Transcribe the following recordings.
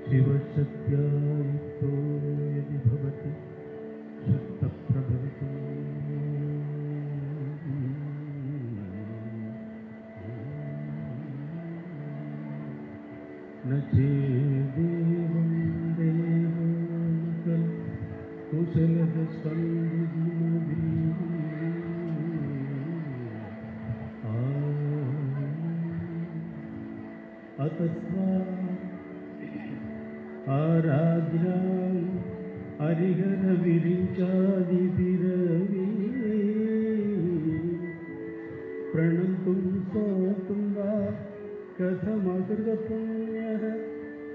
शिवशक्त्यायुक्तो यदि भवति शुद्धप्रभवितुं न चेदेवं देवो खलु कुशलदस्पन्दुजिनवी अतस्मात् आराध्यां हरिहरविरिञ्चादिभिरवि प्रणन्तुं स्तोतुं वा कथमकृतपुण्यः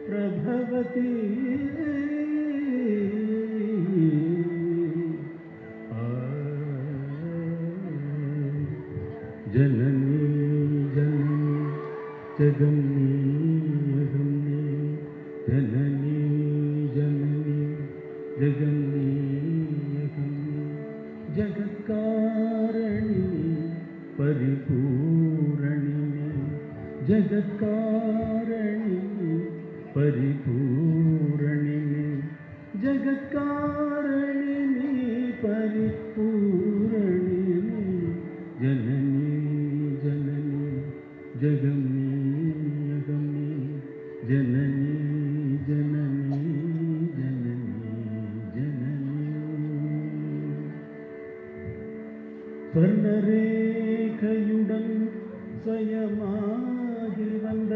प्रभवति जननी जननी जगन्नी अगम्नी जननी जननी जगन्नी अगम्नी जगत्कारिणी परिपूरणिनी जगत्कारिणी परिपूरणिनी जगत्कारिणी परिपूरणिनी जननी जननी जगन्नी अगम्नी जननी जननी जननी जननी स्वर्णरेखयुडन् स्वयमागि वந்த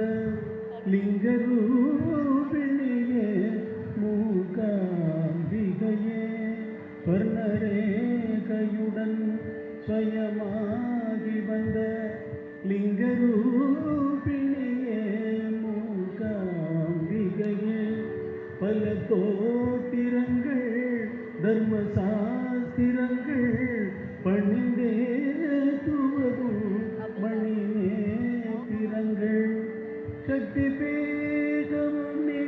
लिङ्गरूपिणिये मूकाम्बिகையே स्वर्णरेखयुडन् स्वयमागि वந்த लिङ्गरूपिणिये मूकाम्बिகையே பல தோத்திரங்கள் தர்மசாஸ்திரங்கள் பணிந்தே துவதும் மணிநேத்திரங்கள் சக்தி பீடமும் நீ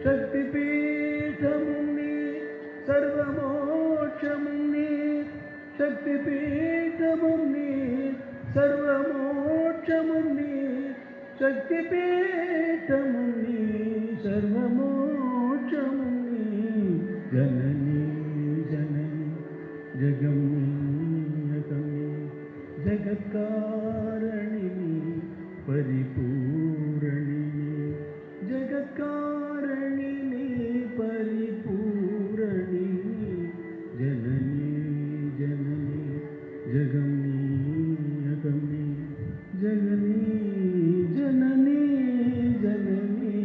शक्ति पीठमुन्नी सर्वमोक्षमुन्नी शक्ति पीठमुन्नी सर्वमोक्षमुन्नी शक्ति पीठमुन्नी सर्वमोक्षमुन्नी जननी जननी जगम्नी अगम्नी जगत्कारिणी परिपूरणिनी जगत्कारिणी परिपूरणिनी जननी जननी जगम्नी अगम्नी जननी जननी जननी जननी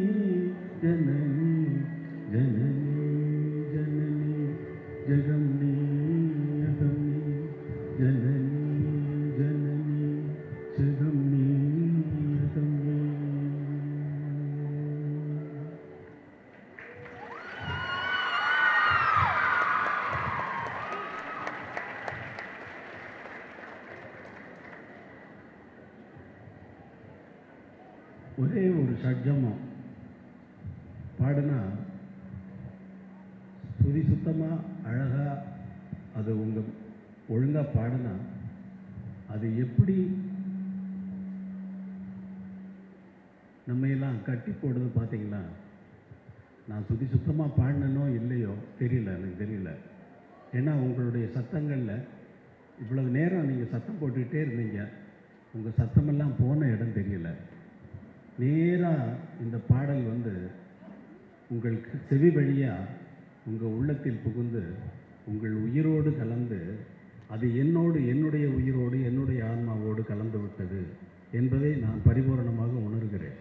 जननी जननी जगम्नी अगम्नी जननी जननी जगम्नी अगम्नी ஒரே ஒரு ஷட்ஜமம் பாடினா சுதி சுத்தமாக அழகாக அது உங்கள் ஒழுங்காக பாடினா அது எப்படி நம்மையெல்லாம் கட்டி போடுது பார்த்தீங்களா? நான் சுதி சுத்தமாக பாடினனோ இல்லையோ தெரியல, எனக்கு தெரியல. ஏன்னா உங்களுடைய சத்தங்களில் இவ்வளவு நேரம் நீங்கள் சத்தம் போட்டுக்கிட்டே இருந்தீங்க, உங்கள் சத்தமெல்லாம் போன இடம் தெரியல. நேராக இந்த பாடல் வந்து உங்களுக்கு செவி வழியாக உங்கள் உள்ளத்தில் புகுந்து உங்கள் உயிரோடு கலந்து அது என்னுடைய உயிரோடு என்னுடைய ஆன்மாவோடு கலந்து விட்டது என்பதை நான் பரிபூரணமாக உணர்கிறேன்.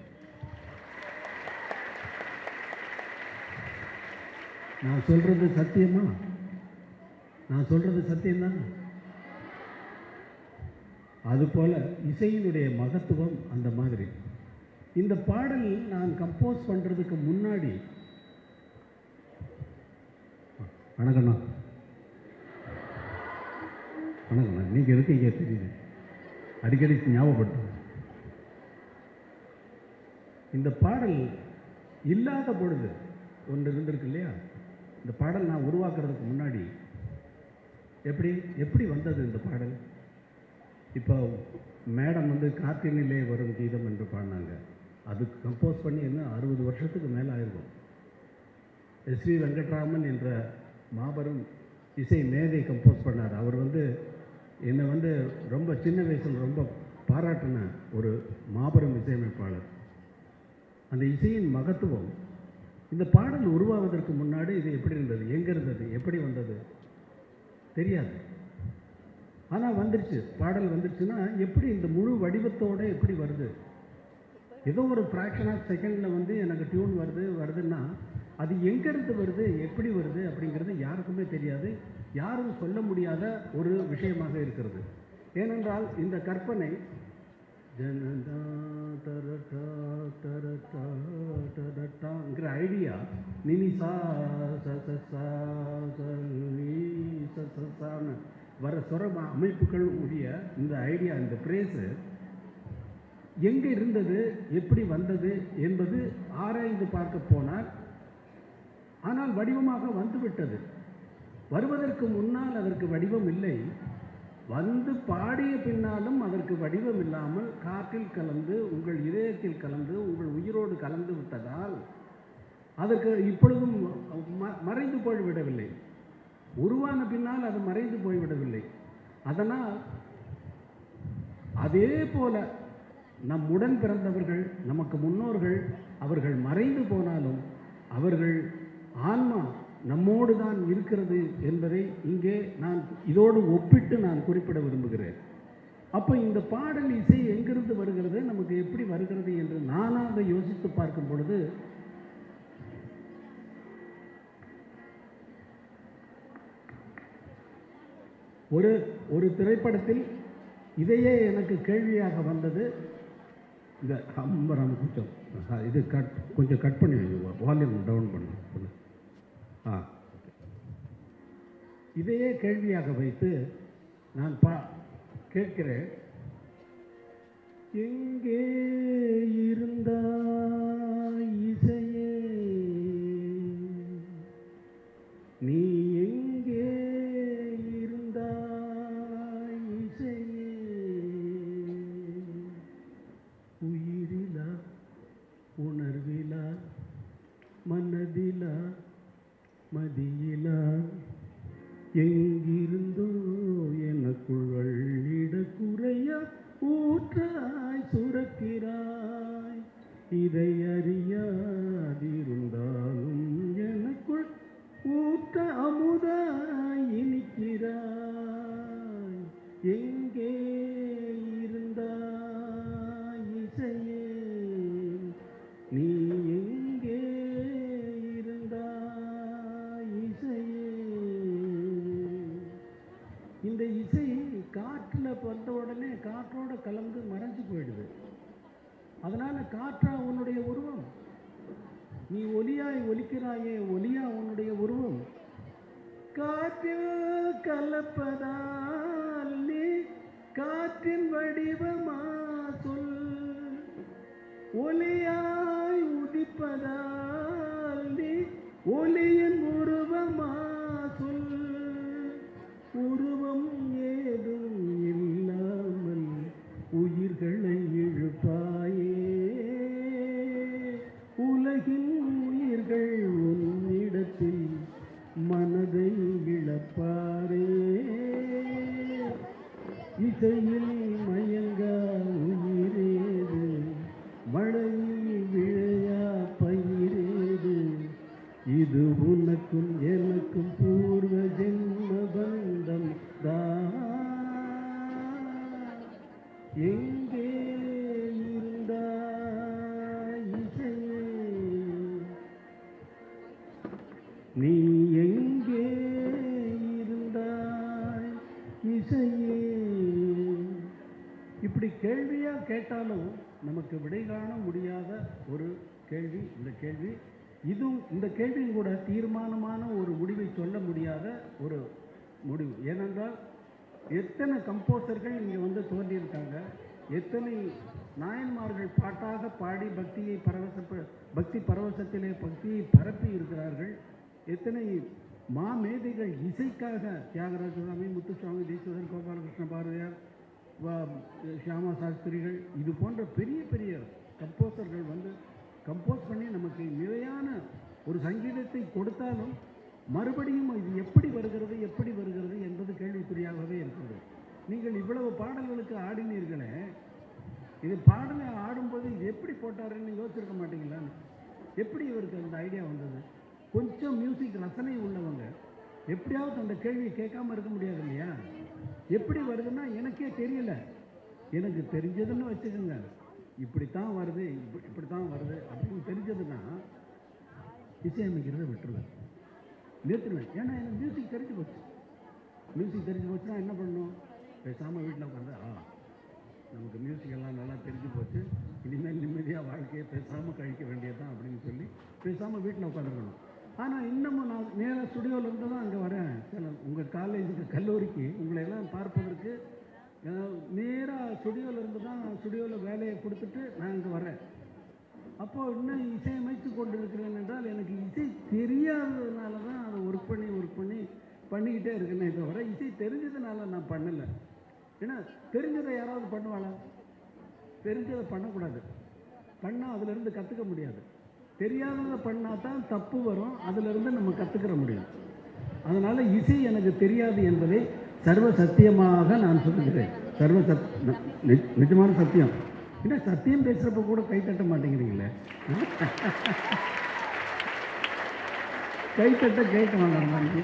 நான் சொல்கிறது சத்தியமா? நான் சொல்கிறது சத்தியம்தானே? அதுபோல் இசையினுடைய மகத்துவம் அந்த மாதிரி. இந்த பாடல் நான் கம்போஸ் பண்ணுறதுக்கு முன்னாடி, வணக்கண்ணா வணக்கண்ணா, நீங்கள் இருக்கீங்க தெரியுது, அடிக்கடி ஞாபகப்படுத்துங்க. இந்த பாடல் இல்லாத பொழுது ஒன்று இருந்திருக்கு இல்லையா? இந்த பாடல் நான் உருவாக்குறதுக்கு முன்னாடி எப்படி வந்தது இந்த பாடல்? இப்போ மேடம் வந்து காற்றினிலே வரும் கீதம் என்று பாடினாங்க. அதுக்கு கம்போஸ் பண்ணி என்ன 60 வருஷத்துக்கு மேலே ஆயிருக்கும். எஸ்வி வெங்கட்ராமன் என்ற மாபெரும் இசை மேதை கம்போஸ் பண்ணார். அவர் வந்து என்னை வந்து ரொம்ப சின்ன வயசில் ரொம்ப பாராட்டின ஒரு மாபெரும் இசையமைப்பாளர். அந்த இசையின் மகத்துவம் இந்த பாடல் உருவாவதற்கு முன்னாடி இது எப்படி இருந்தது, எங்கே இருந்தது, எப்படி வந்தது தெரியாது. ஆனால் வந்துருச்சு, பாடல் வந்துருச்சுன்னா எப்படி இந்த முழு வடிவத்தோடு எப்படி வருது? ஏதோ ஒரு ஃப்ராக்ஷன் ஆஃப் செகண்டில் வந்து எனக்கு டியூன் வருதுன்னா அது எங்கேருந்து வருது, எப்படி வருது அப்படிங்கிறது யாருக்குமே தெரியாது, யாரும் சொல்ல முடியாத ஒரு விஷயமாக இருக்கிறது. ஏனென்றால் இந்த கற்பனை ங்கிற ஐடியா நினிசா வர சொர அமைப்புகள் உடைய இந்த ஐடியா, இந்த ஃப்ரேஸு எங்கே இருந்தது, எப்படி வந்தது என்பது ஆராய்ந்து பார்க்க போனால், ஆனால் வடிவமாக வந்துவிட்டது. வருவதற்கு முன்னால் அதற்கு வடிவம் இல்லை, வந்து பாடிய பின்னாலும் அதற்கு வடிவம் இல்லாமல் காற்றில் கலந்து உங்கள் இதயத்தில் கலந்து உங்கள் உயிரோடு கலந்து விட்டதால் அதற்கு இப்பொழுதும் மறைந்து போய்விடவில்லை. உருவான பின்னால் அது மறைந்து போய்விடவில்லை. அதனால் அதே போல நம் உடன் பிறந்தவர்கள், நமக்கு முன்னோர்கள், அவர்கள் மறைந்து போனாலும் அவர்கள் ஆன்மா நம்மோடு தான் இருக்கிறது என்பதை இங்கே நான் இதோடு ஒப்பிட்டு நான் குறிப்பிட விரும்புகிறேன். அப்போ இந்த பாடல் இசை எங்கிருந்து வருகிறது, நமக்கு எப்படி வருகிறது என்று நானாக யோசித்து பார்க்கும் பொழுது ஒரு திரைப்படத்தில் இதையே எனக்கு கேள்வியாக வந்தது. இந்த அம்பரம் இது கொஞ்சம் கட் பண்ணி வால்யூம் டவுன் பண்ணு. இதையே கேள்வியாக வைத்து நான் கேட்கிறேன், எங்கே இருந்தாய் இசையே, நீ எங்கே இருந்தாய் இசையே, உயிரிலா உணர்விலா மனதிலா மதியிலா எங்கிருந்தோ எனக்குள் வள்ளிட குறையா ஊற்றாய் சுரக்கிறாய், இதை அறியாதிருந்தாலும் எனக்குள் ஊற்ற அமுதாய் இனிக்கிறாய், எங்கே இருந்தாய் இசையே, நீ எங்கே இருந்தாய் இசையே. இந்த இசை காற்றில் வந்த உடனே காற்றோடு கலந்து மறைஞ்சு போயிடுது. அதனால் காற்றா உன்னுடைய உருவம், நீ ஒலியாய் ஒலிக்கிறாயே ஒலியா உன்னுடைய உருவம், காற்றில் கலப்பதால் நீ காற்றின் வடிவமா சொல், ஒலியாய் உதிப்பதால் நீ ஒலியின் உருவமா சொல், உருவம் ஏதும் இல்லாமல் உயிர்களை இழுப்பாயே, உலகின் உயிர்கள் உன்னிடத்தில் மனதை இழப்பாரே, இசையில் மயங்க உயிரேது, மழையில் விழையா பயிரேது, இது உனக்கும் எனக்கும் பூர்வ ஜென்ம பந்தம் தான், எங்கே இருந்தாய் இசையே, நீ எங்கே இருந்தாய் இசையே. இப்படி கேள்வியா கேட்டாலும் நமக்கு விடை காண முடியாத ஒரு கேள்வி இந்த கேள்வி. இதுவும் இந்த கேள்வியும் கூட தீர்மானமான ஒரு முடிவை சொல்ல முடியாத ஒரு முடிவு. ஏனென்றால் எத்தனை கம்போசர்கள் இங்கே வந்து தோன்றியிருக்காங்க, எத்தனை நாயன்மார்கள் பாட்டாக பாடி பக்தி பரவசத்திலே பக்தியை பரப்பி இருக்கிறார்கள். எத்தனை மாமேதைகள் இசைக்காக தியாகராஜசாமி, முத்துசுவாமி தீட்சிதர், கோபாலகிருஷ்ண பாரதியார், ஷியாமா சாஸ்திரிகள், இது போன்ற பெரிய பெரிய கம்போசர்கள் வந்து கம்போஸ் பண்ணி நமக்கு நிலையான ஒரு சங்கீதத்தை கொடுத்தாலும் மறுபடியும் இது எப்படி வருகிறது என்பது கேள்விக்குறியாகவே இருக்கிறது. நீங்கள் இவ்வளவு பாடல்களுக்கு ஆடினீர்களே, இது பாடலை ஆடும்போது இது எப்படி போட்டாருன்னு யோசிச்சிருக்க மாட்டீங்களா? எப்படி இவருக்கு அந்த ஐடியா வந்தது? கொஞ்சம் மியூசிக் ரசனை உள்ளவங்க எப்படியாவது அந்த கேள்வியை கேட்காம இருக்க முடியாது இல்லையா? எப்படி வருதுன்னா எனக்கே தெரியல, எனக்கு தெரிஞ்சதுன்னு வச்சுக்கோங்க, இப்படித்தான் வருது அப்படின்னு தெரிஞ்சதுன்னா இசையமைக்கிறத விட்டுருவேன், நிறுத்துவேன். ஏன்னா எனக்கு மியூசிக் தெரிஞ்சு போச்சுன்னா என்ன பண்ணணும்? பேசாமல் வீட்டில் உட்காந்து நமக்கு மியூசிக் எல்லாம் நல்லா தெரிஞ்சு போச்சு, இனிமேல் நிம்மதியாக வாழ்க்கையை பேசாமல் கழிக்க வேண்டியதுதான் அப்படின்னு சொல்லி பேசாமல் வீட்டில் உட்காந்துருக்கணும். ஆனால் இன்னமும் நான் நேராக ஸ்டுடியோவிலேருந்து தான் அங்கே வரேன். சில உங்கள் காலேஜுக்கு கல்லூரிக்கு உங்களை எல்லாம் பார்ப்பதற்கு நேராக ஸ்டுடியோவில் வேலையை கொடுத்துட்டு நான் இங்கே வரேன். அப்போது இன்னும் இசையமைத்து கொண்டிருக்கிறேன் என்றால் எனக்கு இசை தெரியாததுனால தான் அதை ஒர்க் பண்ணி பண்ணிக்கிட்டே இருக்கேனே தவிர இசை தெரிஞ்சதுனால நான் பண்ணலை. ஏன்னா தெரிஞ்சதை யாராவது பண்ணுவாளா? தெரிஞ்சதை பண்ணக்கூடாது, பண்ணால் அதிலிருந்து கற்றுக்க முடியாது. தெரியாததை பண்ணால் தான் தப்பு வரும், அதிலிருந்து நம்ம கற்றுக்கிற முடியும். அதனால் இசை எனக்கு தெரியாது என்பதை சர்வ சத்தியமாக நான் சொல்லுகிறேன். நிஜமான சத்தியம். ஏன்னா சத்தியம் பேசுகிறப்ப கூட கை தட்ட மாட்டேங்கிறீங்களே. கை தட்ட கேட்க வேண்டாம்.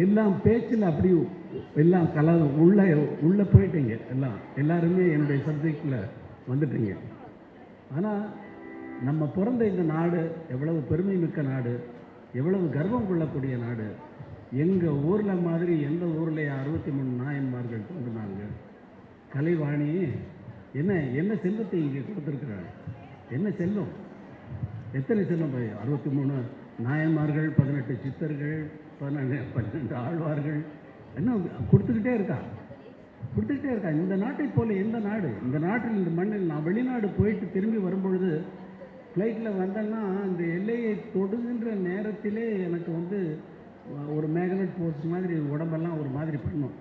எல்லாம் பேச்சில் அப்படி எல்லாம் உள்ளே போயிட்டீங்க. எல்லாருமே என்னுடைய சப்ஜெக்டில் வந்துட்டீங்க. ஆனால் நம்ம பிறந்த இந்த நாடு எவ்வளவு பெருமை மிக்க நாடு, எவ்வளவு கர்வம் கொள்ளக்கூடிய நாடு. எங்கள் ஊரில் மாதிரி எந்த ஊரில் 63 நாயன்மார்கள் தோன்றினாங்க. கலைவாணி என்ன செல்வத்தை இங்கே கொடுத்துருக்கிறார்? என்ன செல்வம்? எத்தனை செல்வம்? 63 நாயன்மார்கள், 18 சித்தர்கள், 12 ஆழ்வார்கள், என்ன கொடுத்துக்கிட்டே இருக்கா. இந்த நாட்டை போல எந்த நாடு? இந்த நாட்டில், இந்த மண்ணில் நான் வெளிநாடு போயிட்டு திரும்பி வரும்பொழுது ஃப்ளைட்டில் வந்தேன்னா அந்த எல்லையை தொடுகின்ற நேரத்திலே எனக்கு வந்து ஒரு மேக்னட் ஃபோர்ஸ் மாதிரி உடம்பெல்லாம் ஒரு மாதிரி பண்ணும்.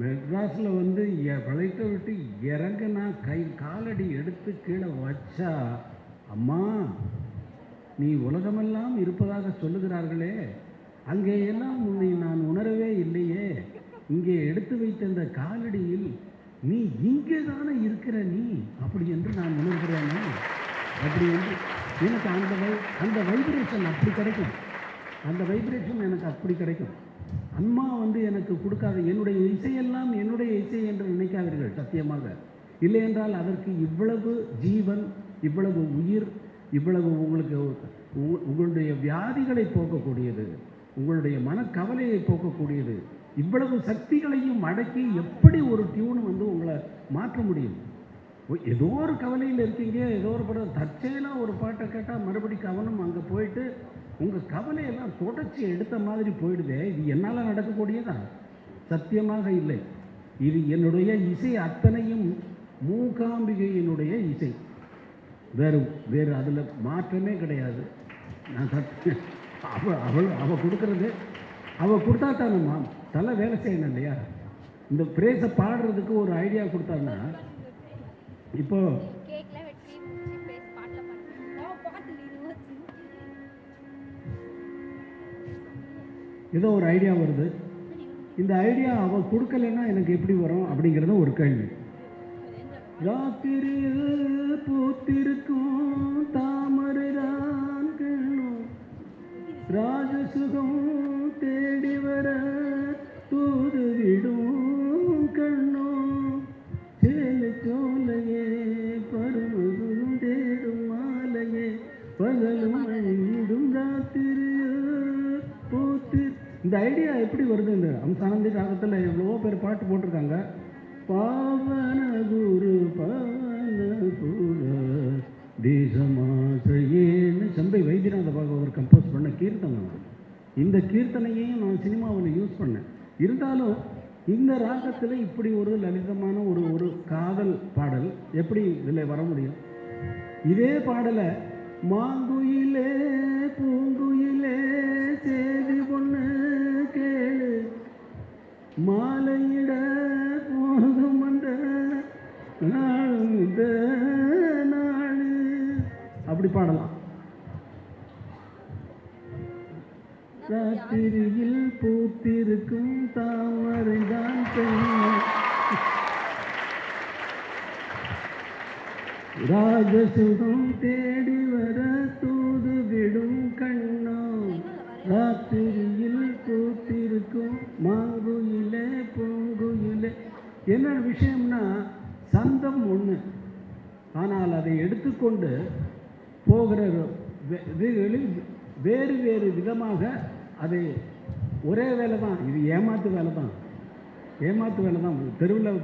மெட்ராஸில் வந்து ஃப்ளைட்டை விட்டு இறங்குனா காலடி எடுத்து கீழே வச்சா, அம்மா நீ உலகமெல்லாம் இருப்பதாக சொல்லுகிறார்களே, அங்கே எல்லாம் உன்னை நான் உணரவே இல்லையே, இங்கே எடுத்து வைத்த அந்த காலடியில் நீ இங்கே தானே இருக்கிற நீ அப்படி என்று நான் உணர்கிறேனே. அப்படி என்று எனக்கு அந்த வைப்ரேஷன் அப்படி கிடைக்கும். அந்த வைப்ரேஷன் எனக்கு அப்படி கிடைக்கும். அம்மா வந்து எனக்கு கொடுக்காத என்னுடைய இசையெல்லாம் என்னுடைய இசை என்று நினைக்காதீர்கள், சத்தியமாக. இல்லை என்றால் அதற்கு இவ்வளவு ஜீவன், இவ்வளவு உயிர், இவ்வளவு உங்களுடைய வியாதிகளை போக்கக்கூடியது, உங்களுடைய மனக்கவலையை போக்கக்கூடியது, இவ்வளவு சக்திகளையும் அடக்கி எப்படி ஒரு டியூன் வந்து உங்களை மாற்ற முடியும்? ஏதோ ஒரு கவலையில் இருக்கீங்க, ஏதோ ஒரு படம் தற்செயலாக ஒரு பாட்டை கேட்டால் மறுபடி கவனம் அங்கே போயிட்டு உங்கள் கவலையெல்லாம் தொடச்சி எடுத்த மாதிரி போயிடுதே. இது என்னால் நடக்கக்கூடியதா? சத்தியமாக இல்லை. இது என்னுடைய இசை அத்தனையும் மூகாம்பிகையினுடைய இசை, வேறு அதில் மாற்றமே கிடையாது. நான் அவள் கொடுக்கறது, அவள் கொடுத்தா தானம்மா தலை வேலை செய்யணும் இல்லையா? இந்த பிரேஸை பாடுறதுக்கு ஒரு ஐடியா கொடுத்தாங்கன்னா, இப்போ ஏதோ ஒரு ஐடியா வருது, இந்த ஐடியா அவள் கொடுக்கலைன்னா எனக்கு எப்படி வரும் அப்படிங்கிறது ஒரு கேள்வி. ராத்திரியில் பூத்திருக்கும் தாமரைதான் கண்ணும், ராஜசுகம் தேடி வர தூது விடும் கண்ணும், சேலை சோலையே பருவதும் தேடும் மாலையே பகலும் அழிடும் ராத்திரியில் பூத்து. இந்த ஐடியா எப்படி வருது? இந்த அம்சானந்தி ராகத்தில் எவ்வளவோ பேர் பாட்டு போட்டிருக்காங்க. பாவன குரு பவன குரு தேசமாசையேன்னு சம்பை வைத்தியநாத பாகவதர் கம்போஸ் பண்ண கீர்த்தனை. இந்த கீர்த்தனையையும் நான் சினிமாவில் யூஸ் பண்ணேன். இருந்தாலும் இந்த ராகத்தில் இப்படி ஒரு லலிதமான ஒரு ஒரு காதல் பாடல் எப்படி இதில் வர முடியும்? இதே பாடலை மாங்குயிலே பூங்குயிலே சேதி பொண்ணு கேளு மாலையிட போதும் அந்த நாள் இந்த நாள் அப்படி பாடலாம். ராத்திரியில் பூத்திருக்கும் தாமரைதான் பெண்ணே ராஜசுகம் தேடி வர தூது விடும் கண்ணோ ராத்திரியில் பூத்திருக்கும் மாங்குயிலே பூங்குயிலே. என்ன விஷயம்னா சந்தம் ஒன்று, ஆனால் அதை எடுத்துக்கொண்டு போகிற வேறு வேறு விதமாக அதை ஒரே வேலை தான். இது ஏமாத்து வேலை தான், ஏமாத்து வேலை தான். தெருவில்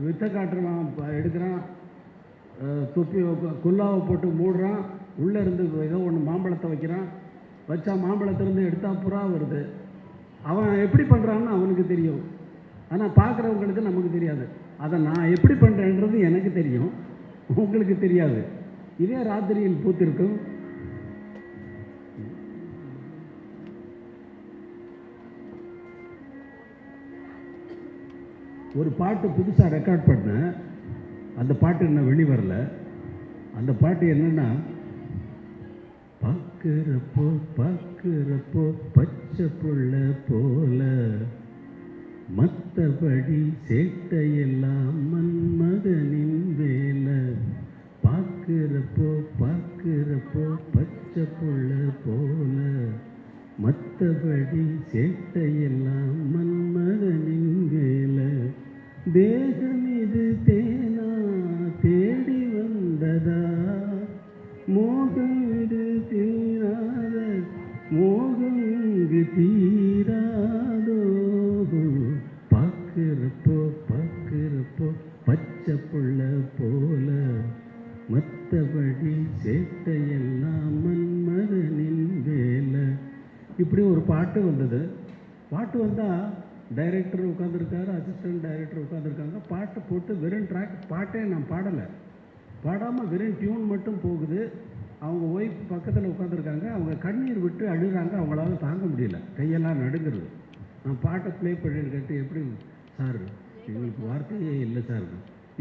வித்தை காட்டுறான், எடுக்கிறான், தொப்பி குல்லாவை போட்டு மூடுறான், உள்ளே இருந்து ஏதோ ஒன்று மாம்பழத்தை வைக்கிறான், வச்சா மாம்பழத்திலேருந்து எடுத்தா புறா வருது. அவன் எப்படி பண்ணுறான்னு அவனுக்கு தெரியும், ஆனால் பார்க்குறவங்களுக்கு நமக்கு தெரியாது. அதை நான் எப்படி பண்ணுறேன்றது எனக்கு தெரியும், உங்களுக்கு தெரியாது. இதே ராத்திரியில் பூத்திருக்கும். ஒரு பாட்டு புதுசாக ரெக்கார்ட் பண்ணேன், அந்த பாட்டு இன்னும் வெளிவரல. அந்த பாட்டு என்னன்னா, பார்க்குறப்போ பார்க்குறப்போ பச்சை புள்ள போல மற்றபடி சேட்டையெல்லாம் மன்மதனின் வேலை. பார்க்குறப்போ பார்க்குறப்போ பச்சை புள்ள போல மற்றபடி சேட்டையெல்லாம் மன்மதனின் வேலை. தேகம் இது தேனா தேடி வந்ததா மோகம் இது தீராத மோகம் இங்கு தீராதோ. பார்க்குறப்போ பார்க்குறப்போ பச்சை புள்ள போல மற்றபடி சேட்டையெல்லாம் மன்மதனின் வேலை. இப்படி ஒரு பாட்டு வந்தது. பாட்டு வந்தால் டைரக்டர் உட்காந்துருக்காரு, அசிஸ்டன்ட் டைரக்டர் உட்காந்துருக்காங்க. பாட்டு போட்டு வெறும் ட்ராக், பாட்டே நான் பாடலை, பாடாமல் வெறும் டியூன் மட்டும் போகுது. அவங்க ஒய்ஃப் பக்கத்தில் உட்காந்துருக்காங்க, அவங்க கண்ணீர் விட்டு அழுகிறாங்க. அவங்களால தாங்க முடியல, கையெல்லாம் நடுங்கிறது. நான் பாட்டை ப்ளே பண்ணிட்டு எப்படி சார் எங்களுக்கு வார்த்தையே இல்லை சார்,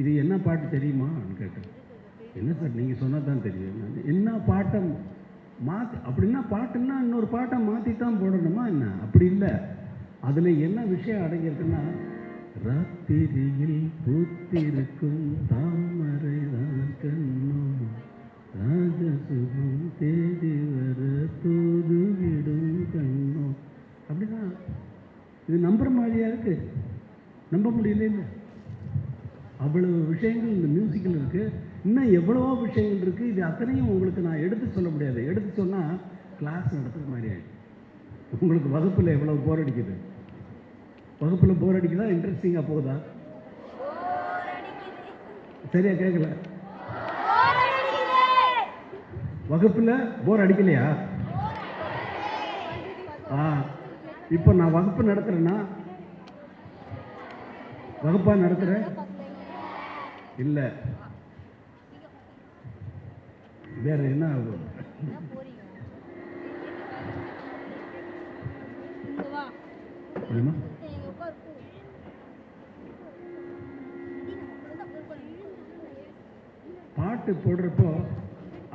இது என்ன பாட்டு தெரியுமான்னு கேட்டேன். என்ன சார் நீங்கள் சொன்னால் தான் தெரியும். என்ன பாட்டை மாற்றி, அப்படின்னா பாட்டுன்னா இன்னொரு பாட்டை மாற்றி தான் போடணுமா என்ன? அப்படி இல்லை, அதில் என்ன விஷயம் அடங்கியிருக்குன்னா, ராத்திரியில் பூத்திருக்கும் தாமரை தான் கண்ணோ ராஜசுகம் தேடி வர தூது விடும் கண்ணோ. அப்படின்னா இது நம்புற மாதிரியா இருக்கு, நம்ப முடியல. இல்லை, அவ்வளவு விஷயங்கள் இந்த மியூசிக்கில் இருக்குது. இன்னும் எவ்வளவோ விஷயங்கள் இருக்குது. இது அத்தனையும் உங்களுக்கு நான் எடுத்து சொல்ல முடியாது. எடுத்து சொன்னால் கிளாஸ் நடத்துகிற மாதிரி ஆகிடும். உங்களுக்கு வகுப்பில் எவ்வளோ போர் அடிக்குது, வகுப்பில் போர் அடிக்குதா, இன்ட்ரெஸ்டிங்காக போகுதா? சரியா கேட்கல, வகுப்பில் போர் அடிக்கலையா? இப்போ நான் வகுப்பு நடத்துகிறேன்னா, வகுப்பாக நடத்துகிறேன் இல்லை, வேற என்ன ஆகும்? பாட்டு போடுறப்போ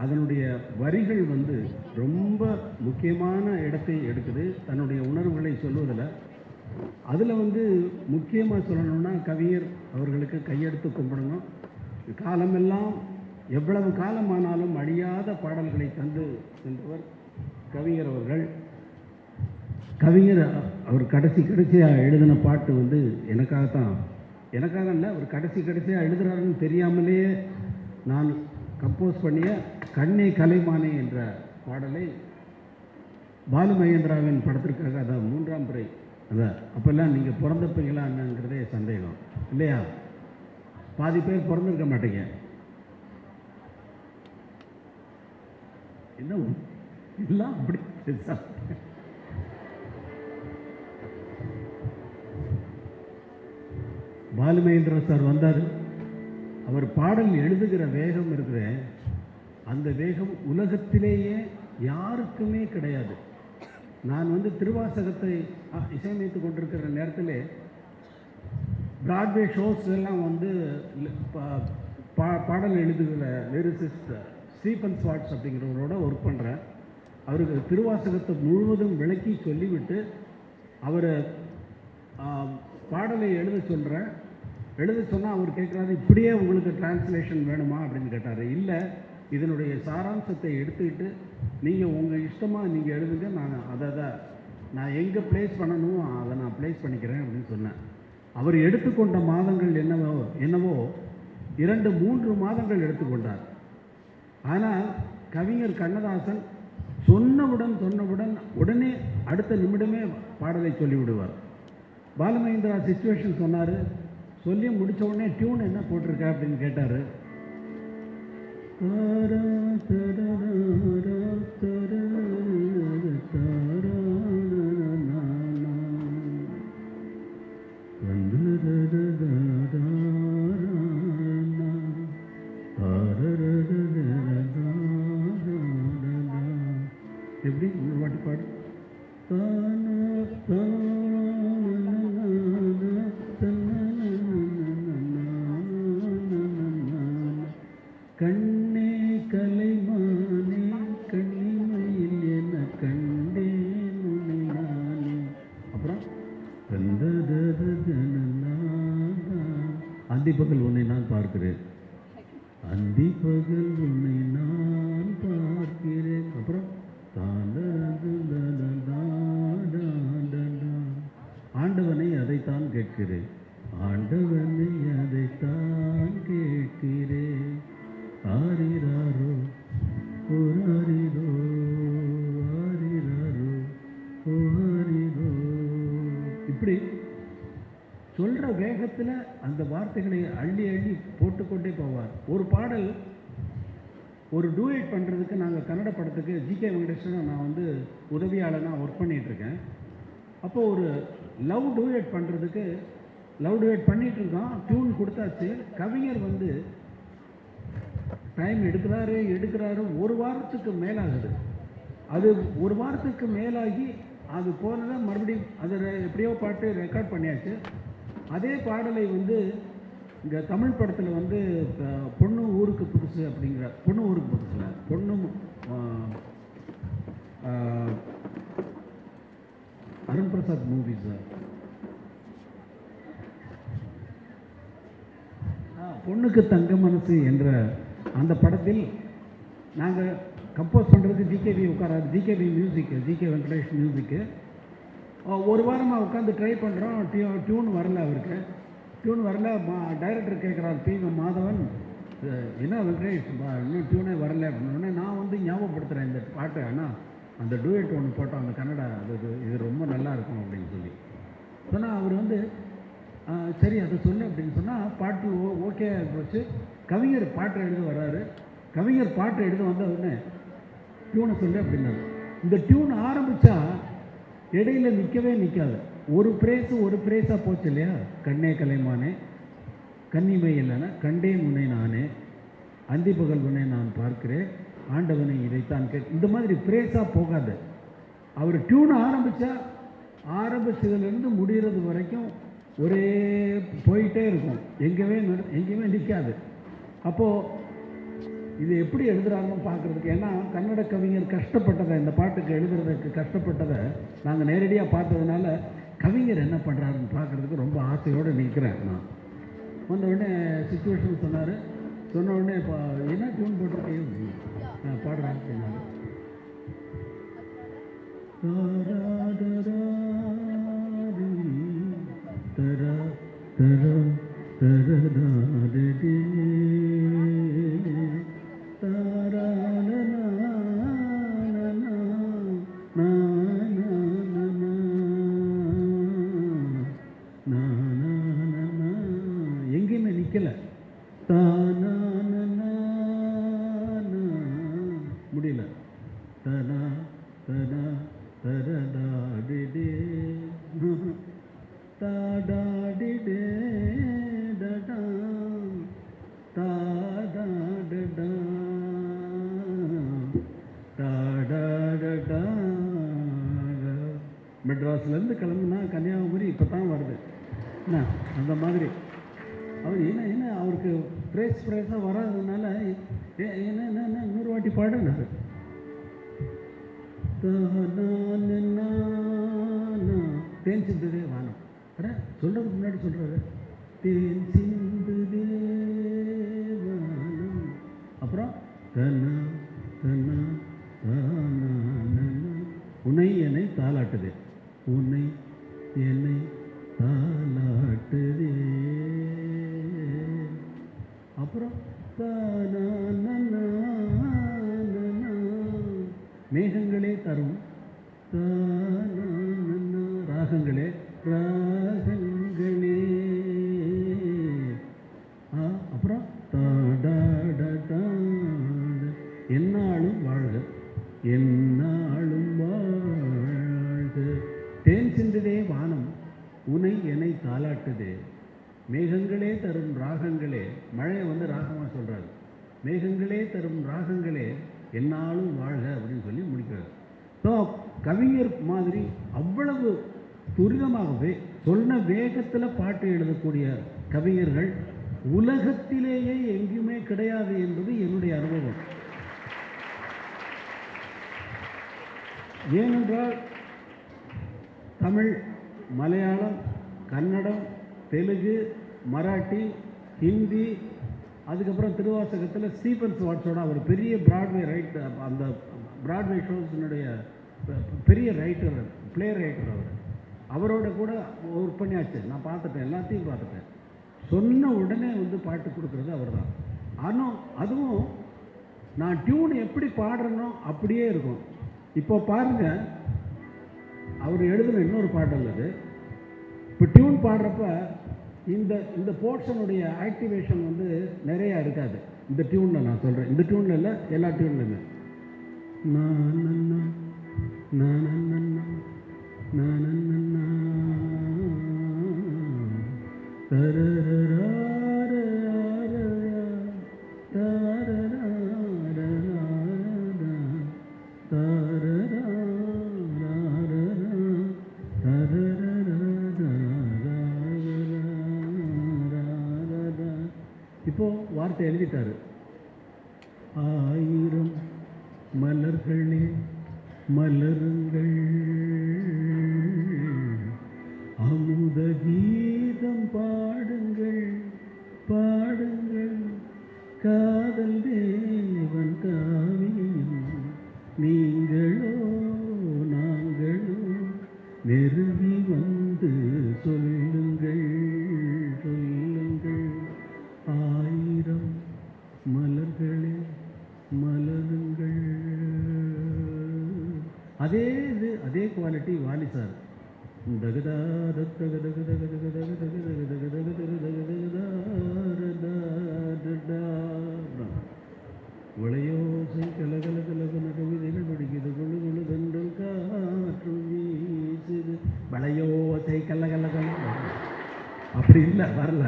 அதனுடைய வரிகள் வந்து ரொம்ப முக்கியமான இடத்தை எடுக்குது தன்னுடைய உணர்வுகளை சொல்வதில். அதில் வந்து முக்கியமாக சொல்லணும்னா கவிஞர் அவர்களுக்கு கையெடுத்து கும்பிடணும். காலமெல்லாம் எவ்வளவு காலமானாலும் அழியாத பாடல்களை தந்து சென்றவர் கவிஞர் அவர்கள். கவிஞர் அவர் கடைசியாக எழுதின பாட்டு வந்து எனக்காகத்தான், எனக்காக இல்லை, அவர் கடைசியாக எழுதுகிறாருன்னு தெரியாமலேயே நான் கம்போஸ் பண்ணிய கண்ணே கலைமானே என்ற பாடலை பாலு மகேந்திராவின் படத்திற்காக, அதான் 3ஆம் பிறை, அதான் அப்போல்லாம் நீங்கள் பிறந்தப்பீங்களா என்னங்கிறதே சந்தேகம் இல்லையா? பாதி பேர் பிறந்திருக்க மாட்டீங்க. என்ன எல்லாம் அப்படி பாலுமகேந்திரா சார் வந்தார். அவர் பாடல் எழுதுகிற வேகம் இருக்கிற அந்த வேகம் உலகத்திலேயே யாருக்குமே கிடையாது. நான் வந்து திருவாசகத்தை இசையமைத்து கொண்டிருக்கிற நேரத்தில் பிராட்வே ஷோஸ் எல்லாம் வந்து பாடல் எழுதுகிற லிரிசிஸ்ட் ஸ்டீஃபன் ஸ்வாட்ஸ் அப்படிங்கிறவரோட ஒர்க் பண்ணுறேன். அவருக்கு திருவாசகத்தை முழுவதும் விளக்கி சொல்லிவிட்டு அவரை பாடலை எழுத சொன்னால் அவர் கேட்குறாரு, இப்படியே உங்களுக்கு டிரான்ஸ்லேஷன் வேணுமா அப்படின்னு கேட்டார். இல்லை, இதனுடைய சாராம்சத்தை எடுத்துக்கிட்டு நீங்கள் உங்கள் இஷ்டமாக நீங்கள் எழுதுங்க, நான் எங்கே ப்ளேஸ் பண்ணணும் அதை நான் ப்ளேஸ் பண்ணிக்கிறேன் அப்படின்னு சொன்னேன். அவர் எடுத்துக்கொண்ட மாதங்கள் என்னவோ 2-3 மாதங்கள் எடுத்துக்கொண்டார். ஆனால் கவிஞர் கண்ணதாசன் சொன்னவுடன் உடனே அடுத்த நிமிடமே பாடலை சொல்லிவிடுவார். பாலுமகேந்திரா சிச்சுவேஷன் சொன்னார். சொல்லி முடித்த உடனே டியூன் என்ன போட்டிருக்க அப்படின்னு கேட்டார். எப்படி ஒரு வாட்டி பாடு. கண்ணே கலைமானே கண்ணிமையில் என கண்டேன் உன்னை நானே. அப்புறம் அந்திப்பகல் உன்னை நான் பார்க்கிறேன், அந்திப்பகல் உன்னை நான் பார்க்கிறேன். அப்புறம் ஆண்டவனை அதைத்தான் கேட்கிறேன், ஆண்டவனை அதைத்தான் கேட்கிறேன். ஆரிராரோ ஓராரிரோ ஆரிராரோ ஓராரிரோ. இப்படி சொல்கிற வேகத்தில் அந்த வார்த்தைகளை அள்ளி அள்ளி போட்டுக்கொண்டே போவார். ஒரு பாடல் ஒரு டூயட் பண்ணுறதுக்கு நாங்கள் கன்னட படத்துக்கு ஜிகே வெங்கடேஷனை நான் வந்து உதவியாளனாக ஒர்க் பண்ணிகிட்ருக்கேன். அப்போது ஒரு லவ் டூயட் பண்ணுறதுக்கு பண்ணிகிட்ருக்கோம். டியூன் கொடுத்தாச்சு. கவிஞர் வந்து டைம் எடுக்கிறாரு. ஒரு வாரத்துக்கு மேலாகுது. அது ஒரு வாரத்துக்கு மேலாகி அது போனதான் மறுபடியும் அதை எப்படியோ பாட்டு ரெக்கார்ட் பண்ணியாச்சு. அதே பாடலை வந்து இங்கே தமிழ் படத்தில் வந்து பொண்ணு ஊருக்கு புதுசு அப்படிங்கிற பொண்ணு அருண் பிரசாத் மூவிஸ் பொண்ணுக்கு தங்க மனசு என்ற அந்த படத்தில் நாங்கள் கம்போஸ் பண்ணுறதுக்கு ஜிகேவி உட்காராது. ஜிகே வெங்கடேஷ் மியூசிக்கு ஒரு வாரமாக உட்காந்து ட்ரை பண்ணுறோம். டியூன் வரல. அவருக்கு டியூன் வரல. டைரக்டர் கேட்குறாரு, பி மாதவன், என்ன வெங்கடேஷ் இன்னும் டியூனே வரல அப்படின்னோடனே நான் வந்து ஞாபகப்படுத்துகிறேன் இந்த பாட்டு. ஆனால் அந்த டூயட் ஒன்று போட்டோம் அந்த கன்னடா, இது ரொம்ப நல்லா இருக்கும் அப்படின்னு சொல்லி சொன்னால் அவர் வந்து சரி அதை சொல்லு அப்படின்னு சொன்னால் பாட்டு ஓகே போச்சு. கவிஞர் பாட்டு எழுத வர்றாரு. கவிஞர் பாட்டு எழுத வந்த உடனே டியூனை சொல்லு அப்படின்னாரு. இந்த டியூன் ஆரம்பித்தா இடையில நிற்காது. ஒரு பிரேஸாக போச்சு இல்லையா. கண்ணே கலைமானே கன்னிமை இல்லைன்னா கண்டேன் உன்னை நானே, அந்திப்பகல் உன்னை நான் பார்க்கிறேன், ஆண்டவனை இதைத்தான் இந்த மாதிரி பிரேஸாக போகாது. அவர் டியூனை ஆரம்பிச்சதுலேருந்து முடிகிறது வரைக்கும் ஒரே போயிட்டே இருக்கும். எங்கேயுமே நிற்காது. அப்போது இது எப்படி எழுதுகிறாங்கன்னு பார்க்குறதுக்கு, ஏன்னா கன்னட கவிஞர் கஷ்டப்பட்டதை, இந்த பாட்டுக்கு எழுதுறதுக்கு கஷ்டப்பட்டதை நாங்கள் நேரடியாக பார்த்ததுனால கவிஞர் என்ன பண்ணுறாருன்னு பார்க்குறதுக்கு ரொம்ப ஆசையோடு நிற்கிறேன். நான் வந்த உடனே சிச்சுவேஷன் சொன்னார். சொன்ன உடனே இப்போ என்ன டியூன் போட்டிருக்கேன் பாடுறான்னு சொன்னார். எங்கேயுமே நிற்கலை. தானா மெட்ராஸ்லேருந்து கிளம்புனா கன்னியாகுமரி இப்போ தான் வருது என்ன அந்த மாதிரி. அவர் என்ன அவருக்கு ஃப்ரேஸாக வராததுனால என்ன இன்னொரு வாட்டி பாடுனாரு. தேன் சிந்துதே வானம். சொல்கிறதுக்கு முன்னாடி சொல்கிறாரு தேன் சிந்துதே வானம். அப்புறம் தனா தனா தானா உன்னை என்னை தாலாட்டுதே, உன்னை என்னை தாலாட்டுதே. அப்புறம் மேகங்களே தரும் ராகங்களே ராகங்களே. அப்புறம் என்னாலும் வாழ்க என்னாலும் வாழ்க. தேன் சிந்துதே வானம் உனை என்னை தாலாட்டுதே. மேகங்களே தரும் ராகங்களே, மழையை வந்து ராகமாக சொல்கிறாரு. மேகங்களே தரும் ராகங்களே என்னாலும் வாழ்க அப்படின்னு சொல்லி முடிக்கிறார். ஸோ கவிஞர் மாதிரி அவ்வளவு துரிதமாகவே சொன்ன வேகத்தில் பாட்டு எழுதக்கூடிய கவிஞர்கள் உலகத்திலேயே எங்கேயுமே கிடையாது என்பது என்னுடைய அனுபவம். ஏனென்றால் தமிழ், மலையாளம், கன்னடம், தெலுங்கு, மராட்டி, ஹிந்தி, அதுக்கப்புறம் திருவாசகத்தில் ஸ்டீஃபன் ஸ்வாட்ஸோட அவர் பெரிய பிராட்வே அந்த பிராட்வே ஷோஸினுடைய பெரிய ரைட்டர், பிளே ரைட்டர். அவரோட கூட ஒர்க் பண்ணியாச்சு. நான் பார்த்துட்டேன், எல்லாத்தையும் பார்த்துட்டேன். சொன்ன உடனே வந்து பாட்டு கொடுக்குறது அவர் தான். ஆனால் அதுவும் நான் டியூன் எப்படி பாடுறேனோ அப்படியே இருக்கும். இப்போ பாருங்கள், அவர் எழுதின இன்னொரு பாடல் அது. இப்போ டியூன் பாடுறப்ப இந்த போர்ஷனுடைய ஆக்டிவேஷன் வந்து நிறையா இருக்காது. இந்த டியூனில் நான் சொல்கிறேன், இந்த டியூனில் இல்லை, எல்லா டியூன்லையுமே இப்போது வார்த்தை எழுதிட்டாரு. ஆயிரம் மலர்களே மலருங்கள், அமுத கீதம் பாடுங்கள் பாடுங்கள், காதல் தேவன் காவியம் நீங்களோ நாங்களோ நெருங்கி வந்து சொல்லுங்கள் சொல்லுங்கள். ஆயிரம் மலர்களே மலருங்கள். அதே குவாலிட்டி வாலி சார். விளையோசை கலகல கலகன கவிதைகள் படிக்குது, கொழு கொழு தென்றல் காற்றும் வீசுது. விளையோசை கல்லகல கல அப்படி இல்லை, வரல.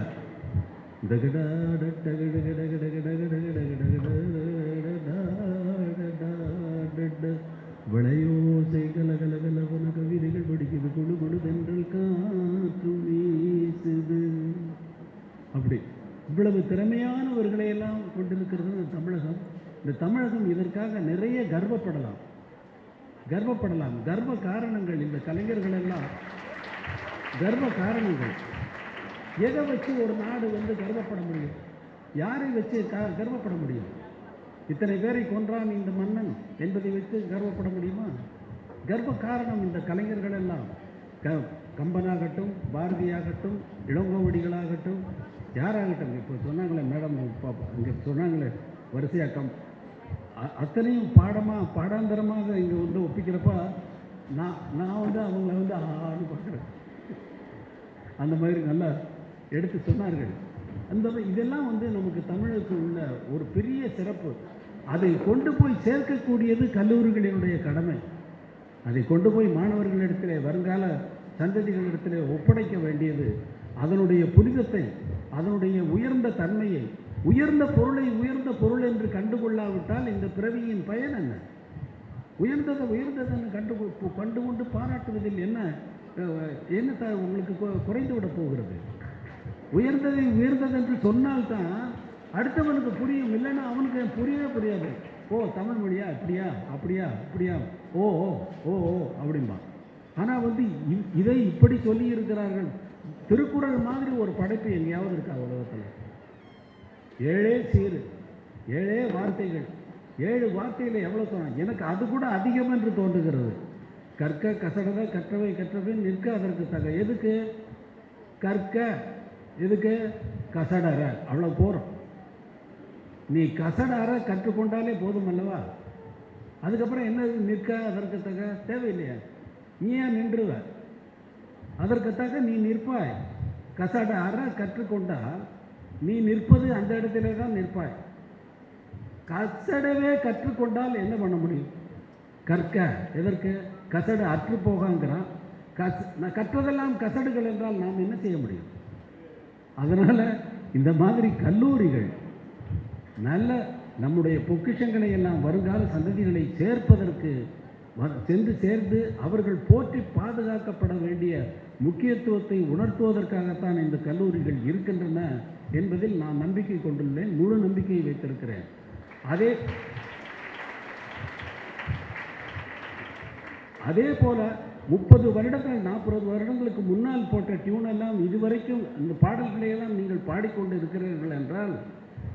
விளையோசை கலகல கலவன கவிதைகள் படிக்குது, கொழு கொழு தென்றல் காற்று வீசுது. அப்படி இவ்வளவு திறமையானவர்களையெல்லாம் கொண்டிருக்கிறது இந்த தமிழகம். இந்த தமிழகம் இதற்காக நிறைய கர்வப்படலாம். கர்வ காரணங்கள் இந்த கலைஞர்கள் எல்லாம் கர்வ காரணங்கள். எதை வச்சு ஒரு நாடு வந்து கர்வப்பட முடியும்? யாரை வச்சு கர்வப்பட முடியும்? இத்தனை பேரை கொன்றான் இந்த மன்னன் என்பதை வைத்து கர்வப்பட முடியுமா? கர்வ காரணம் இந்த கலைஞர்கள் எல்லாம். கம்பனாகட்டும், பாரதியாகட்டும், இளங்கோவடிகளாகட்டும், யாராகட்டும். இப்போ சொன்னாங்களே மேடம், இங்கே சொன்னாங்களே வரிசையாக்கம், அத்தனையும் பாடாந்தரமாக இங்கே வந்து ஒப்பிக்கிறப்ப நான் வந்து அவங்கள வந்து ஆன்னு பார்க்குறேன். அந்த மாதிரி நல்லா எடுத்து சொன்னார்கள். இதெல்லாம் வந்து நமக்கு தமிழுக்கு உள்ள ஒரு பெரிய சிறப்பு. அதை கொண்டு போய் சேர்க்கக்கூடியது கல்லூரிகளினுடைய கடமை. அதை கொண்டு போய் மாணவர்களிடத்திலே, வருங்கால சந்ததிகளிடத்திலே ஒப்படைக்க வேண்டியது. அதனுடைய புனிதத்தை, அதனுடைய உயர்ந்த தன்மையை, உயர்ந்த பொருளை உயர்ந்த பொருள் என்று கண்டுகொள்ளாவிட்டால் இந்த பிறவியின் பயன் என்ன? உயர்ந்ததை உயர்ந்ததென்று கண்டுகொண்டு பாராட்டுவதில் என்ன என்ன உங்களுக்கு குறைந்து விட போகிறது? உயர்ந்ததை உயர்ந்தது என்று சொன்னால்தான் அடுத்தவனுக்கு புரியும். இல்லைன்னா அவனுக்கு புரியவே புரியாது. ஓ, தமிழ் மொழியா, இப்படியா, அப்படியா, இப்படியா, ஓ ஓ ஓ ஓ அப்படின்பா. ஆனால் இதை இப்படி சொல்லி இருக்கிறார்கள். திருக்குறள் மாதிரி ஒரு படைப்பு எங்கேயாவது இருக்கா உலகத்தில்? 7 சீர், 7 வார்த்தைகள், 7 வார்த்தையில் எவ்வளோ சொன்னாங்க? எனக்கு அது கூட அதிகம் என்று தோன்றுகிறது. கற்க கசடர கற்றவை கற்றவை நிற்க அதற்கு தக. எதுக்கு கற்க? எதுக்கு கசடர? அவ்வளோ போகிறோம். நீ கசடர கற்றுக்கொண்டாலே போதும் அல்லவா? அதுக்கப்புறம் என்ன நிற்க அதற்கு தக தேவையில்லையா? நீ ஏன் நின்றுவ? அதற்கு தக நீ நிற்பாய். கசடர கற்றுக்கொண்டால் நீ நிற்பது அந்த இடத்துல தான் நிற்பாய். கசடவே கற்றுக்கொண்டால் என்ன பண்ண முடியும்? கற்க எதற்கு? கசடு அற்று போகாங்கிறான். கற்றதெல்லாம் கசடுகள் என்றால் நாம் என்ன செய்ய முடியும்? அதனால் இந்த மாதிரி கல்லூரிகள் நல்ல நம்முடைய பொக்கிஷங்களை எல்லாம் வருங்கால சந்ததிகளை சேர்ப்பதற்கு சென்று சேர்ந்து அவர்கள் போற்றி பாதுகாக்கப்பட வேண்டிய முக்கியத்துவத்தை உணர்த்துவதற்காகத்தான் இந்த கல்லூரிகள் இருக்கின்றன என்பதில் நான் நம்பிக்கை கொண்டுள்ளேன். முழு நம்பிக்கையை வைத்திருக்கிறேன். அதே போல 30 வருடங்கள் 40 வருடங்களுக்கு முன்னால் போட்ட டியூனெல்லாம் இதுவரைக்கும் இந்த பாடல்களையெல்லாம் நீங்கள் பாடிக்கொண்டு இருக்கிறீர்கள் என்றால்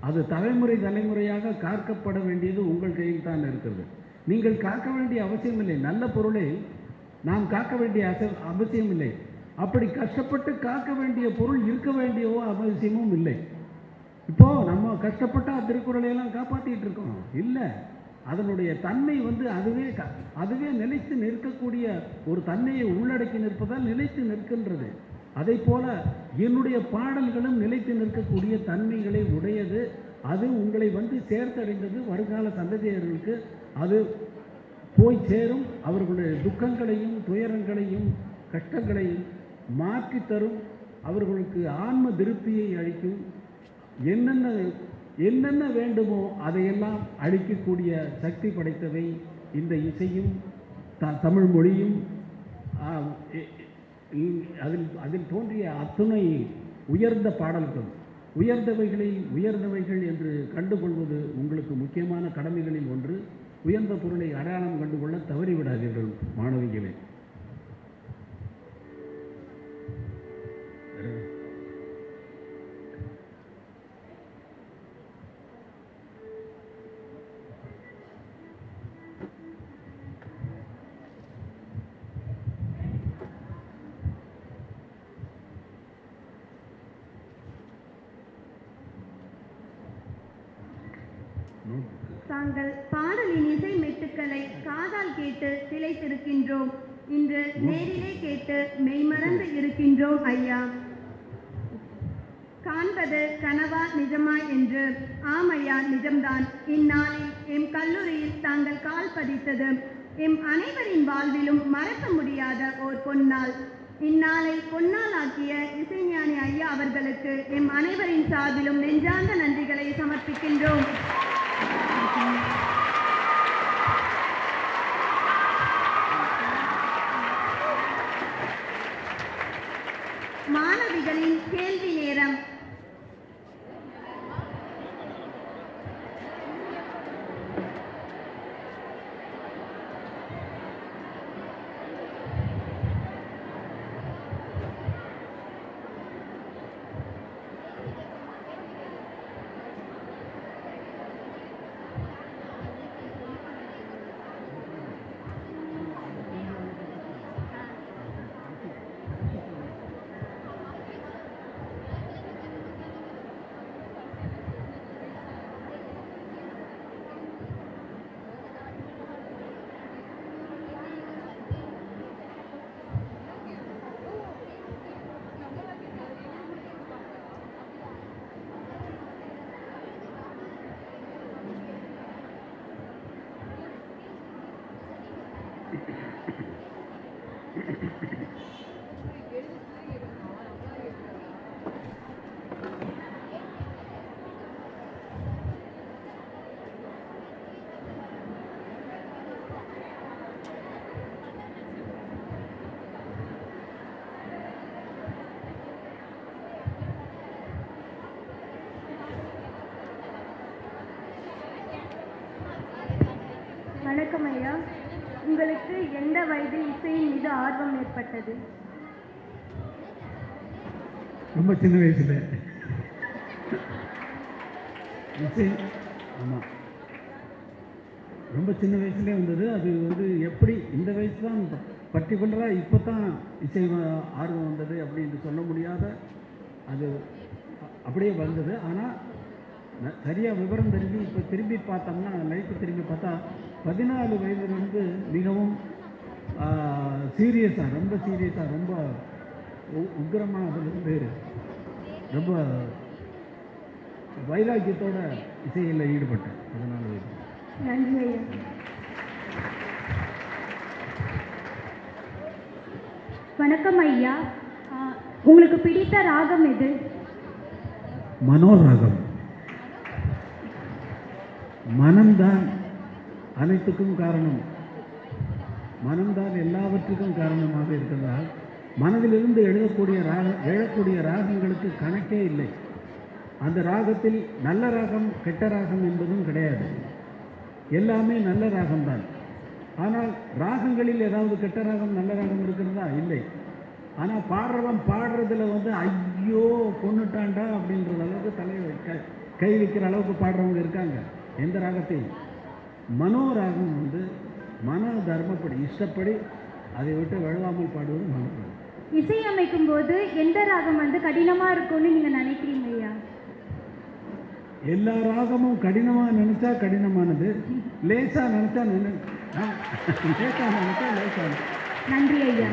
அது தலைமுறையாக காக்கப்பட வேண்டியது உங்கள் கையில் தான் இருக்கிறது. நீங்கள் காக்க வேண்டிய அவசியம் இல்லை. நல்ல பொருளை நாம் காக்க வேண்டிய அவசியம் இல்லை. அப்படி கஷ்டப்பட்டு காக்க வேண்டிய பொருள் இருக்க வேண்டியவோ அவசியமும் இல்லை. இப்போது நம்ம கஷ்டப்பட்டால் திருக்குறளையெல்லாம் காப்பாற்றிட்டு இருக்கோம் இல்லை. அதனுடைய தன்மை அதுவே நிலைத்து நிற்கக்கூடிய ஒரு தன்மையை உள்ளடக்கி நிற்பதால் நிலைத்து நிற்கின்றது. அதை போல என்னுடைய பாடல்களும் நிலைத்து நிற்கக்கூடிய தன்மைகளை உடையது. அது உங்களை சேர்த்தடைந்தது. வருங்கால சந்ததியர்களுக்கு அது போய் சேரும். அவர்களுடைய துக்கங்களையும் துயரங்களையும் கஷ்டங்களையும் மாற்றி தரும். அவர்களுக்கு ஆன்ம திருப்தியை அளிக்கும். என்னென்ன வேண்டுமோ அதையெல்லாம் அளிக்கக்கூடிய சக்தி படைத்தவை இந்த இசையும் தமிழ் மொழியும். அதில் தோன்றிய அத்துணை உயர்ந்த பாடல்கள் உயர்ந்தவைகள் என்று கண்டுகொள்வது உங்களுக்கு முக்கியமான கடமைகளில் ஒன்று. உயர்ந்த பொருளை அடையாளம் கண்டுகொள்ள தவறிவிடாதீர்கள் மாணவிகளே. தாங்கள் பாடலின் இசை மெட்டுக்களை காதால் கேட்டு திளைத்திருக்கின்றோம். இன்று நேரிலே கேட்டு மெய்மறந்து இருக்கின்றோம் ஐயா. காண்பது கனவா நிஜமா என்று. ஆம் ஐயா, நிஜம்தான். இந்நாளில் எம் கல்லூரியில் தாங்கள் கால் பதித்தது எம் அனைவரின் வாழ்விலும் மறக்க முடியாத ஓர் பொன்னாள். இந்நாளை பொன்னாளாக்கிய இசைஞானி ஐயா அவர்களுக்கு எம் அனைவரின் சார்பிலும் நெஞ்சார்ந்த நன்றிகளை சமர்ப்பிக்கின்றோம். மாணவிகளின் கேள்வி நேரம். வணக்கம் ஐயா. உங்களுக்கு எந்த வயதில் இசையின் மீது ஆர்வம் ஏற்பட்டது? ரொம்ப சின்ன வயசுல இசை, ஆமாம், ரொம்ப சின்ன வயசுலேயே வந்தது. அது வந்து எப்படி இந்த வயசு தான் பர்டிகுலராக இப்போ தான் இசை ஆர்வம் வந்தது அப்படின்னு சொல்ல முடியாத, அது அப்படியே வந்தது. ஆனால் சரியாக விவரம் தெரிஞ்சு இப்போ திரும்பி பார்த்தோம்னா, லைஃப் திரும்பி பார்த்தா 14 வயதுலேருந்து மிகவும் சீரியஸாக, ரொம்ப சீரியஸாக, ரொம்ப உக்கிரமாக அதிலிருந்து ரொம்ப வைராக்கியத்தோட இசையில் ஈடுபட்டேன் 14 வயது. நன்றி ஐயா. வணக்கம் ஐயா. உங்களுக்கு பிடித்த ராகம் எது? மனோராகம். மனம்தான் அனைத்துக்கும் காரணம், மனம்தான் எல்லாவற்றுக்கும் காரணமாக இருக்கிறதால் மனதிலிருந்து எழக்கூடிய ராகங்களுக்கு கணக்கே இல்லை. அந்த ராகத்தில் நல்ல ராகம் கெட்ட ராகம் என்பதும் கிடையாது, எல்லாமே நல்ல ராகம்தான். ஆனால் ராகங்களில் ஏதாவது கெட்ட ராகம் நல்ல ராகம் இருக்கிறதா? இல்லை. ஆனால் பாடுறவன் பாடுறதுல வந்து ஐயோ கொண்டுட்டான்டா அப்படின்ற அளவுக்கு கை வைக்கிற அளவுக்கு பாடுறவங்க இருக்காங்க. எந்த ராகத்தையும் மனோராகம் வந்து மன தர்மப்படி இஷ்டப்படி அதை விட்டு வழுவாமல் பாடுவது மனோராகம். இசை அமைக்கும் போது எந்த ராகம் வந்து கடினமா இருக்கும்னு நீங்க நினைக்கிறீங்க ஐயா? எல்லா ராகமும் கடினமாக நினைச்சா கடினமானது, லேசா நினைச்சா லேசானது. நன்றி ஐயா.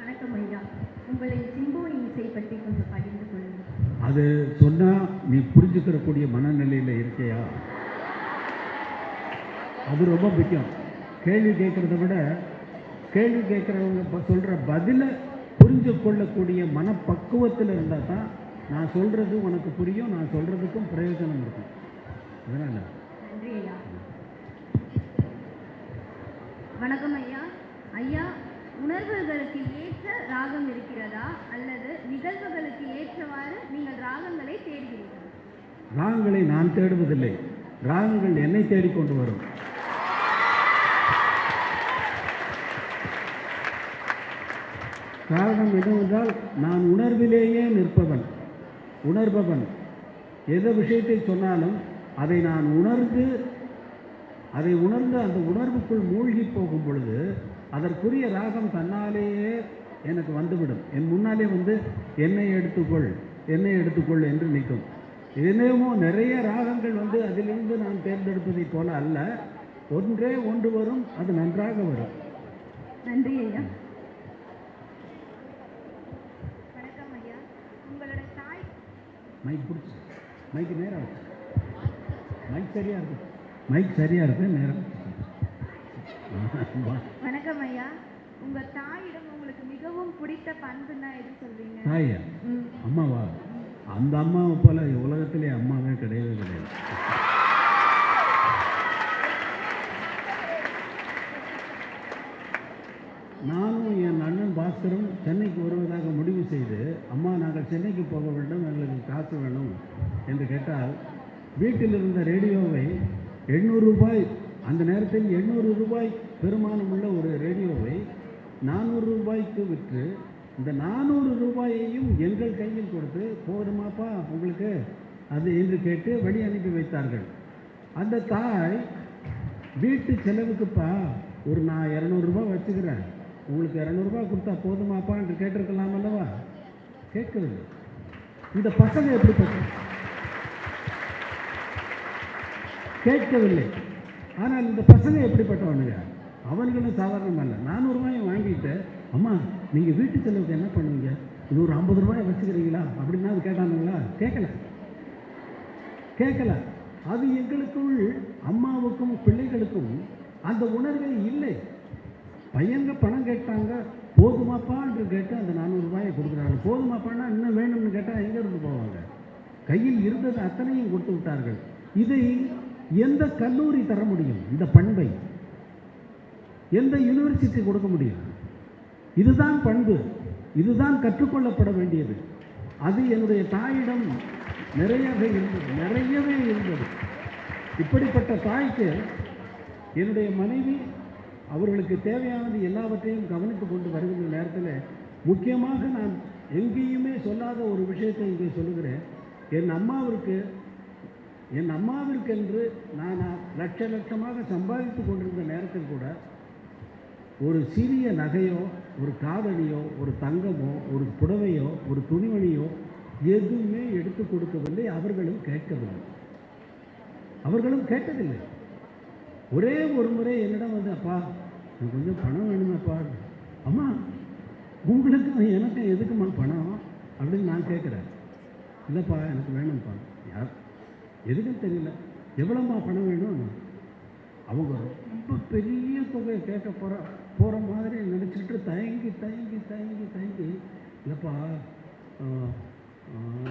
வணக்கம் ஐயா. உங்களை சிம்போனி இசை பற்றி கொஞ்சம் பகிர்ந்து கொள்ளுங்கள். அது சொன்னால் நீ புரிஞ்சுக்கிறக்கூடிய மனநிலையில் இருக்கையா? அது ரொம்ப முக்கியம். கேள்வி கேட்குறத விட கேள்வி கேட்குறவங்க சொல்கிற பதிலை புரிஞ்சு கொள்ளக்கூடிய மனப்பக்குவத்தில் இருந்தால் தான் நான் சொல்கிறது உனக்கு புரியும், நான் சொல்கிறதுக்கும் பிரயோஜனம் இருக்கும். அதனால் நன்றி ஐயா. வணக்கம் ஐயா. ஐயா, உணர்வுகளுக்கு ஏற்ற ராகம் இருக்கிறதா அல்லது நிகழ்வுகளுக்கு ஏற்றவாறு நீங்கள் ராகங்களை தேடுகிறீர்கள்? ராகங்களை நான் தேடுவதில்லை, ராகங்கள் என்னை தேடிக்கொண்டு வரும். காரணம் என்னவென்றால் நான் உணர்விலேயே நிற்பவன், உணர்பவன். எந்த விஷயத்தை சொன்னாலும் அதை நான் உணர்ந்து அந்த உணர்வுக்குள் மூழ்கி போகும் பொழுது அதற்குரிய ராகம் தன்னாலேயே எனக்கு வந்துவிடும். என் முன்னாலே வந்து என்னை எடுத்துக்கொள் என்று நிற்கும். என்னமோ நிறைய ராகங்கள் வந்து அதிலிருந்து நான் தேர்ந்தெடுப்பதைப் போல அல்ல, ஒன்றே ஒன்று வரும், அது நன்றாக வரும். நன்றி ஐயா. வணக்கம் ஐயா. உங்களோட தாய் மைக் பிடிச்சி மைக்கு நேராக வச்சு, மைக் சரியாக இருக்கு நேரம். வணக்கம் ஐயா. உங்க தாயிடம் உங்களுக்கு மிகவும் பிடித்த பண்புன்னா எது சொல்வீங்க? தாயா? அம்மாவா? அந்த அம்மாவை போல உலகத்திலே அம்மாவே கிடையவே கிடையாது. நானும் என் அண்ணன் பாஸ்கரும் சென்னைக்கு வருவதாக முடிவு செய்து, அம்மா நாங்கள் சென்னைக்கு போக வேண்டும், எங்களுக்கு காசு வேணும் என்று கேட்டால், வீட்டில் இருந்த ரேடியோவை 800 ரூபாய், அந்த நேரத்தில் 800 ரூபாய் பெருமானம் உள்ள ஒரு ரேடியோவை 400 ரூபாய்க்கு விற்று, இந்த 400 ரூபாயையும் எங்கள் கையில் கொடுத்து, போதுமாப்பா உங்களுக்கு அது என்று கேட்டு வழி அனுப்பி வைத்தார்கள். அந்த தாய் வீட்டு செலவுக்குப்பா நான் 200 ரூபாய் வச்சுக்கிறேன், உங்களுக்கு 200 ரூபாய் கொடுத்தா போதுமாப்பா என்று கேட்டிருக்கலாம் அல்லவா? கேட்கவில்லை. இந்த பசங்க எப்படிப்பட்ட கேட்கவில்லை. ஆனால் இந்த பசங்க எப்படிப்பட்டவனுங்க? அவனுங்களும் சாதாரணம் அல்ல. 400 ரூபாயும் வாங்கிட்டு, அம்மா நீங்கள் வீட்டு செலவுக்கு என்ன பண்ணுவீங்க, இது ஒரு 50 ரூபாய் வச்சுக்கிறீங்களா அப்படின்னா அது கேட்டானுங்களா? கேட்கல. அது எங்களுக்குள் அம்மாவுக்கும் பிள்ளைகளுக்கும் அந்த உணர்வே இல்லை. பையங்க பணம் கேட்டாங்க, போதுமாப்பா என்று கேட்டு அந்த 400 ரூபாயை கொடுக்குறாங்க. போதுமாப்பான்னா இன்னும் வேணும்னு கேட்டால் எங்கேருந்து போவாங்க? கையில் இருந்தது அத்தனையும் கொடுத்து விட்டார்கள். இதை எந்த கல்லூரி தர முடியும்? இந்த பண்பை எந்த யூனிவர்சிட்டி கொடுக்க முடியும்? இதுதான் பண்பு, இதுதான் கற்றுக்கொள்ளப்பட வேண்டியது. அது என்னுடைய தாயிடம் நிறையவே இருந்தது. இப்படிப்பட்ட தாய்க்கு என்னுடைய மனைவி அவர்களுக்கு தேவையானது எல்லாவற்றையும் கவனித்து கொண்டு வருகின்ற நேரத்தில் முக்கியமாக நான் எங்கேயுமே சொல்லாத ஒரு விஷயத்தை இங்கே சொல்லுகிறேன். என் அம்மாவிற்கென்று நான் லட்சமாக சம்பாதித்து கொண்டிருந்த நேரத்தில் கூட ஒரு சிறிய நகையோ ஒரு காதணியோ ஒரு தங்கமோ ஒரு புடவையோ ஒரு துணிமணியோ எதுவுமே எடுத்து கொடுக்கவில்லை. அவர்களும் கேட்டதில்லை. ஒரே ஒரு முறை என்னிடம் வந்து, அப்பா எனக்கு கொஞ்சம் பணம் வேணுமாப்பா. அம்மா உங்களுக்கு எனக்கு எதுக்குமா பணம் அப்படின்னு நான் கேட்குறேன். இல்லைப்பா எனக்கு வேணும்ப்பா. எதுக்குன்னு தெரியல. எவ்வளோம்மா பணம் வேணும்? அவங்க ரொம்ப பெரிய தொகையை கேட்க போகிற மாதிரி நினச்சிட்டு தயங்கி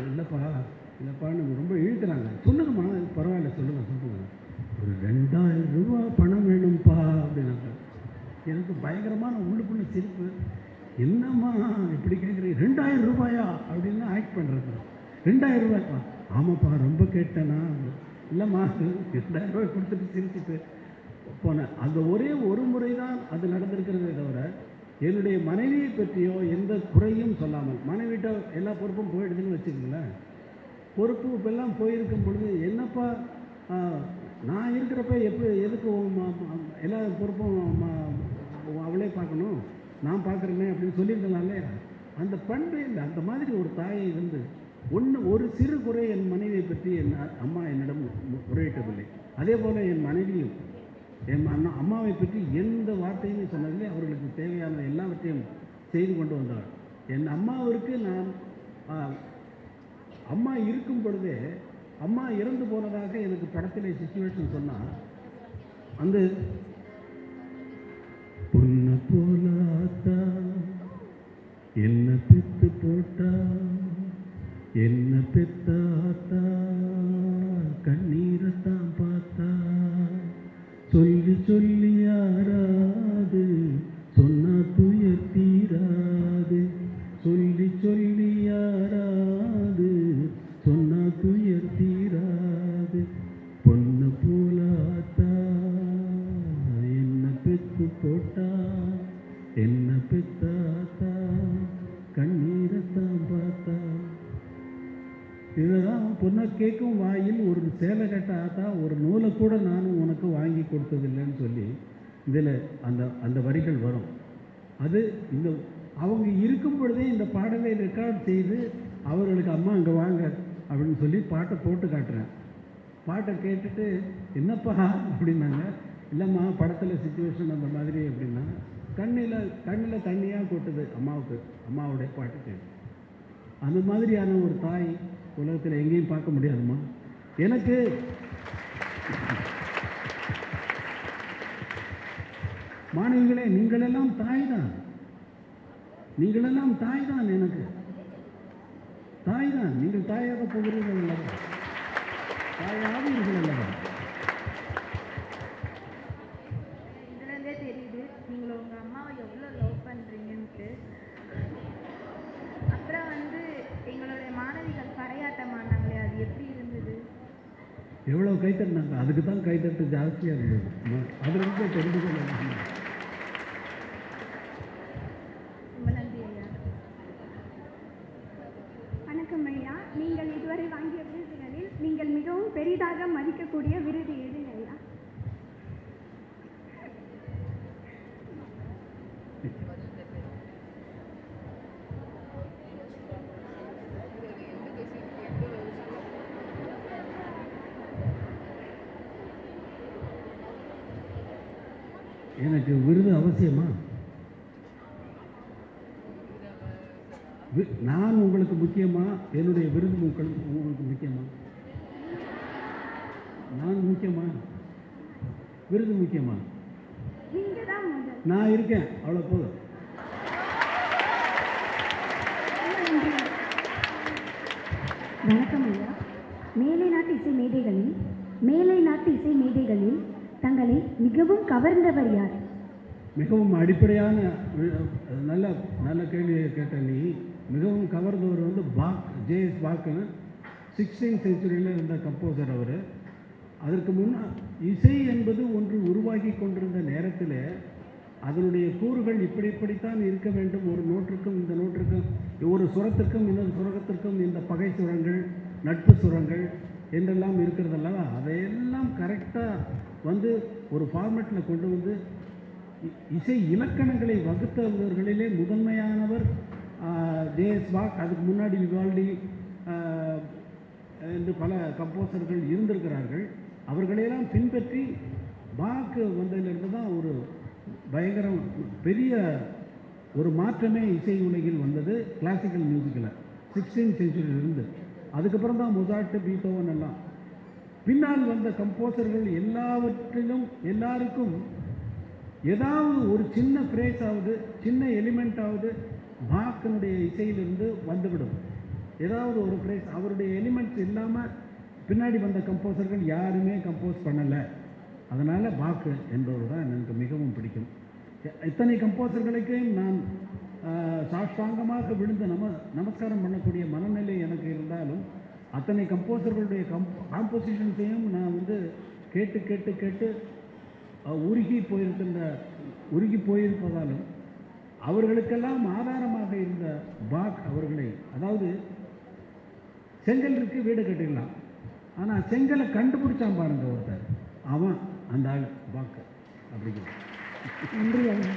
இல்லைப்பான்னு ரொம்ப இழுக்கிறாங்க. சொல்லுங்கம்மா, பரவாயில்ல, சொல்லுங்க. ஒரு 2000 ரூபா பணம் வேணும்ப்பா அப்படின்னாங்க. எனக்கு பயங்கரமான உள்ளுக்குள்ள சிரிப்பு. என்னம்மா இப்படி கேட்குறீங்க? 2000 ரூபாயா அப்படின்னு ஆக்ட் பண்ணுறது. 2000 ரூபாய்ப்பா. ஆமாப்பா ரொம்ப கேட்டேனா? இல்லைம்மா 2000 ரூபாய் கொடுத்துட்டு சிரிச்சுட்டு போனேன். அந்த ஒரே ஒரு முறை தான் அது நடந்திருக்கிறதே தவிர என்னுடைய மனைவியை பற்றியோ எந்த குறையும் சொல்லாமல், மனைவிட்ட எல்லா பொறுப்பும் போயிடுதுன்னு வச்சுக்கோங்களேன். பொறுப்பு இப்பெல்லாம் போயிருக்கும் பொழுது, என்னப்பா நான் இருக்கிறப்ப எதுக்கு எல்லா பொறுப்பும் அவளே பார்க்கணும், நான் பார்க்குறேனே அப்படின்னு சொல்லியிருக்கலாம்ல. அந்த பண்பே இல்லை. அந்த மாதிரி ஒரு தாயை ஒரு சிறு குறை என் மனைவியை பற்றி என் அம்மா என்னிடம் முறையிட்டதில்லை. அதே போல் என் மனைவியும் என் அம்மாவை பற்றி எந்த வார்த்தையுமே சொன்னதில்லை. அவர்களுக்கு தேவையான எல்லாவற்றையும் செய்து கொண்டு வந்தார். என் அம்மாவிற்கு நான் அம்மா இருக்கும் பொழுதே, அம்மா இறந்து போனதாக எனக்கு படத்திலே சிச்சுவேஷன் சொன்னால், அந்த பொண்ணு போலாத்தா என்ன பெத்து போட்டா, என்ன பெத்தாத்தா கண்ணீரைத்தான் பார்த்தா, சொல்லி யாராது சொன்னா துயர் தீராது, சொல்லி யாராது சொன்னா துயர் தீராது, பொண்ணு போலாத்தா என்ன பெத்து போட்டா, என்ன பெத்தாத்தா கண்ணீரைத்தான் பார்த்தா. இதுதான் பொண்ணை கேட்கும் வாயில் ஒரு சேலை கட்ட ஆத்தா ஒரு நூலை கூட நானும் உனக்கு வாங்கி கொடுத்ததில்லைன்னு சொல்லி இதில் அந்த வரிகள் வரும். அது அவங்க இருக்கும் பொழுதே இந்த பாடலை ரெக்கார்ட் செய்து அவர்களுக்கு அம்மா அங்கே வாங்க அப்படின்னு சொல்லி பாட்டை போட்டு காட்டுறேன். பாட்டை கேட்டுட்டு என்னப்பா அப்படின்னாங்க. இல்லைம்மா படத்தில் சிச்சுவேஷன் அந்த மாதிரி அப்படின்னா கண்ணில் தண்ணியாக கொட்டுது அம்மாவுடைய பாட்டு கேட்டு. அந்த மாதிரியான ஒரு தாய் உலகத்தில் எங்கேயும் பார்க்க முடியாதுமா. எனக்கு மாணவிகளே, நீங்களெல்லாம் தாய் தான். எனக்கு தாய் தான். நீங்கள் தாயாக போகிறீர்கள் அல்லவா? தாயாவீர்கள் அல்லவா? இதுலேருந்தே தெரியுது நீங்கள் உங்கள் அம்மாவை எவ்வளோ லவ் பண்ணுறீங்கன்ட்டு. அப்புறம் எங்களுடைய மாணவிகள் கரையாட்டமானாங்களே, அது எப்படி இருந்தது? எவ்வளோ கைத்தட்டினாங்க. அதுக்கு தான் கைத்தட்டு ஜாஸ்தியாக இருந்தது. அதில் இருந்தே தெரிஞ்சுக்கணும். ரொம்ப நன்றி ஐயா. வணக்கம் ஐயா. நீங்கள் இதுவரை வாங்கிய விருதுகளில் நீங்கள் மிகவும் பெரிதாக மதிக்கக்கூடிய விருது எது ஐயா? எனக்கு விருது அவசியமா? நான் உங்களுக்கு முக்கியமா? என்னுடைய விருது உங்களுக்கு முக்கியமா? நான் முக்கியமா? விருது முக்கியமா? நான் இருக்கேன், அவ்வளோ போதும். வணக்கம் ஐயா. மேலை நாட்டு இசை மேதைகளில் தங்களை மிகவும் கவர்ந்தவர் யார்? மிகவும் அடிப்படையான நல்ல கேள்வியை கேட்ட நீ. மிகவும் கவர்ந்தவர் பாக், ஜேஎஸ் பாக்னு 16th செஞ்சுரியில் இருந்த கம்போசர் அவர். அதற்கு முன்னா இசை என்பது ஒன்று உருவாகி கொண்டிருந்த நேரத்தில் அதனுடைய கூறுகள் இப்படித்தான் இருக்க வேண்டும். ஒரு நோட்டிற்கும் இந்த நோட்டிற்கும், ஒரு சுரத்திற்கும் இன்னொரு சுரத்திற்கும் இந்த பகை சுரங்கள், நட்பு சுரங்கள் என்றெல்லாம் இருக்கிறதல்லவா, அதையெல்லாம் கரெக்டாக வந்து ஒரு ஃபார்மேட்டில் கொண்டு வந்து இசை இலக்கணங்களை வகுத்தவர்களிலே முதன்மையானவர் ஜேஎஸ் பாக். அதுக்கு முன்னாடி விவால்டி என்று பல கம்போசர்கள் இருந்திருக்கிறார்கள். அவர்களையெல்லாம் பின்பற்றி பாக் வந்ததிலிருந்து தான் ஒரு பயங்கரம் பெரிய ஒரு மாற்றமே இசை உலகில் வந்தது. கிளாசிக்கல் மியூசிக்கில் 16th செஞ்சுரியிலிருந்து அதுக்கப்புறம் தான் மொசார்ட், பீத்தோவன் எல்லாம். பின்னால் வந்த கம்போசர்கள் எல்லாவற்றிலும் எல்லாருக்கும் ஏதாவது ஒரு சின்ன ஃப்ரேஸாவது, சின்ன எலிமெண்ட்டாவது பாக்கினுடைய இசையிலிருந்து வந்துவிடும். ஏதாவது ஒரு ஃப்ரேஸ் அவருடைய எலிமெண்ட்ஸ் இல்லாமல் பின்னாடி வந்த கம்போசர்கள் யாருமே கம்போஸ் பண்ணலை. அதனால் பாக்கு என்பவர் தான் எனக்கு மிகவும் பிடிக்கும். இத்தனை கம்போசர்களுக்கும் நான் சாஷ்டாங்கமாக விழுந்து நமஸ்காரம் பண்ணக்கூடிய மனநிலை எனக்கு இருந்தாலும், அத்தனை கம்போசர்களுடைய காம்போசிஷன்ஸையும் நான் வந்து கேட்டு கேட்டு கேட்டு உருகி போயிருப்பதாலும் அவர்களுக்கெல்லாம் ஆதாரமாக இருந்த பாக் அவர்களை, அதாவது செங்கல் இருக்கு வீடு கட்டிடலாம், ஆனால் செங்கலை கண்டுபிடிச்சான் பாருங்க ஒருத்தர், அவன் அந்த ஆள் பாக் அப்படிங்கிறது. நன்றி ஐயா.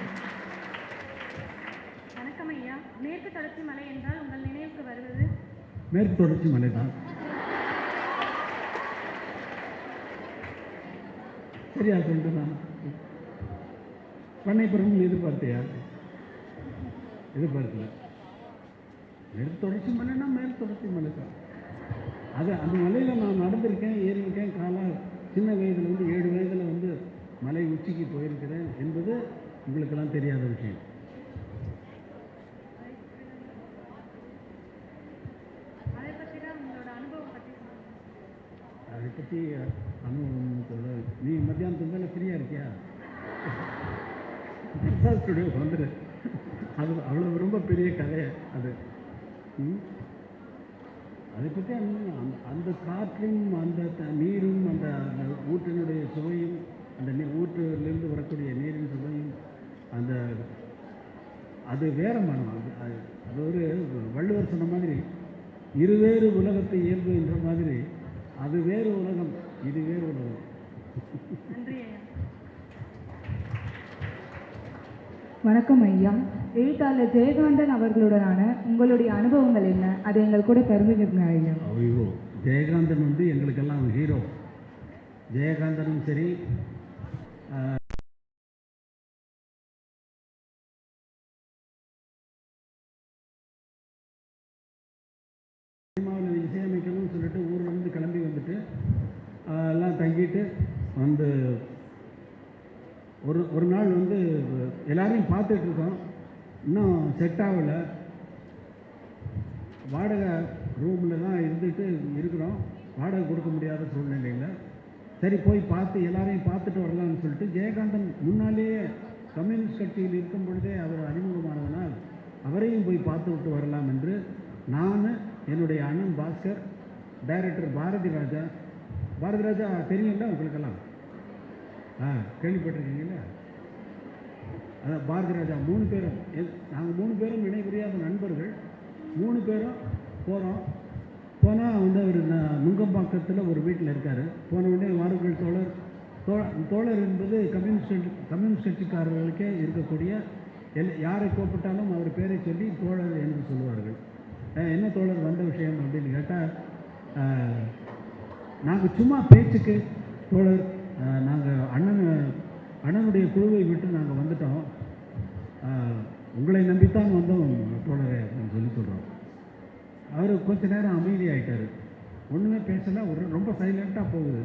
வணக்கம் ஐயா. மேற்கு தொடர்ச்சி மலை என்றால் உங்கள் நினைவுக்கு வருவது? மேற்கு தொடர்ச்சி மலை தான். சரியா சொல்லிட்டு நான் பண்ணைப்புறம் எதிர்பார்த்தியா? எதிர்பார்க்கல. மேற்கு தொடர்ச்சி மலைன்னா மேற்கு தொடர்ச்சி மலை தான். அது அந்த மலையில் நான் நடந்திருக்கேன், ஏறியிருக்கேன். சின்ன வயதில் வந்து 7 வயதில் வந்து மலை உச்சிக்கு போயிருக்கிறேன் என்பது உங்களுக்கெல்லாம் தெரியாத விஷயம். அதை பற்றி தான் உங்களோட அனுபவம் பற்றி அதை பற்றி அனுபவம் சொல்ல. நீ மத்தியானத்துக்கு மேலே ஃப்ரீயாக இருக்கியா? ஸ்டுடியோ வந்துடு. அது அவ்வளோ ரொம்ப பெரிய கதை அது. அதை பற்றி அந்த காற்றும், அந்த நீரும், அந்த ஊற்றினுடைய சுவையும், அந்த ஊற்றிலிருந்து வரக்கூடிய நீரின் சுவையும், அது வேற மனம். அது ஒரு வள்ளுவர் சொன்ன மாதிரி இருவேறு உலகத்தை இயல்பு என்ற மாதிரி, அது வேறு உலகம், இது வேறு உலகம். நன்றி ஐயா. வணக்கம் ஐயா. எழுத்தாளர் ஜெயகாந்தன் அவர்களுடனான உங்களுடைய அனுபவங்கள் என்ன? அதை எங்கள் கூட பகிர்ந்துக்கிறீங்க ஐயா. ஐயோ, ஜெயகாந்தன் வந்து எங்களுக்கெல்லாம் ஹீரோ. ஜெயகாந்தனும் சரி, சினிமாவில் இசையமைக்கணும்னு சொல்லிட்டு ஊர்லேருந்து கிளம்பி வந்துட்டு எல்லாம் தங்கிட்டு வந்து ஒரு நாள் வந்து எல்லாரையும் பார்த்துட்டு இருக்கோம். இன்னும் செட் ஆகலை. வாடகை ரூமில் தான் இருக்கிறோம். வாடகை கொடுக்க முடியாத சூழ்நிலையில் சரி போய் பார்த்து எல்லாரையும் பார்த்துட்டு வரலாம்னு சொல்லிட்டு, ஜெயகாந்தன் முன்னாலேயே கம்யூனிஸ்ட் கட்சியில் இருக்கும் பொழுதே அவர் அறிமுகமானதனால் அவரையும் போய் பார்த்து விட்டு வரலாம் என்று நான், என்னுடைய அண்ணன் பாஸ்கர், டைரக்டர் பாரதி ராஜா தெரியும்ல உங்களுக்கெல்லாம்? கேள்விப்பட்டிருக்கீங்களா? அதான் பாரதி ராஜா 3 பேரும், நாங்கள் 3 பேரும் இணைபிரியாத நண்பர்கள். 3 பேரும் போனால் வந்து அவர் நுங்கம்பாக்கத்தில் ஒரு வீட்டில் இருக்கார். போன உடனே வாருங்கள் தோழர் என்பது கம்யூனிஸ்ட் கட்சிக்காரர்களுக்கே இருக்கக்கூடிய யாரை கூப்பிட்டாலும் அவர் பேரை சொல்லி தோழர் என்று சொல்லுவார்கள். என்ன தோழர் வந்த விஷயம் அப்படின்னு கேட்டால், நாங்கள் சும்மா பேச்சுக்கு தோழர், நாங்கள் அண்ணனுடைய குழுவை விட்டு நாங்கள் வந்துட்டோம், உங்களை நம்பித்தான் வந்தோம் தோழரே அப்படின்னு சொல்கிறோம். அவர் கொஞ்ச நேரம் அமைதியாகிட்டார். ஒன்றுமே பேசலை. ரொம்ப சைலண்ட்டாக போகுது.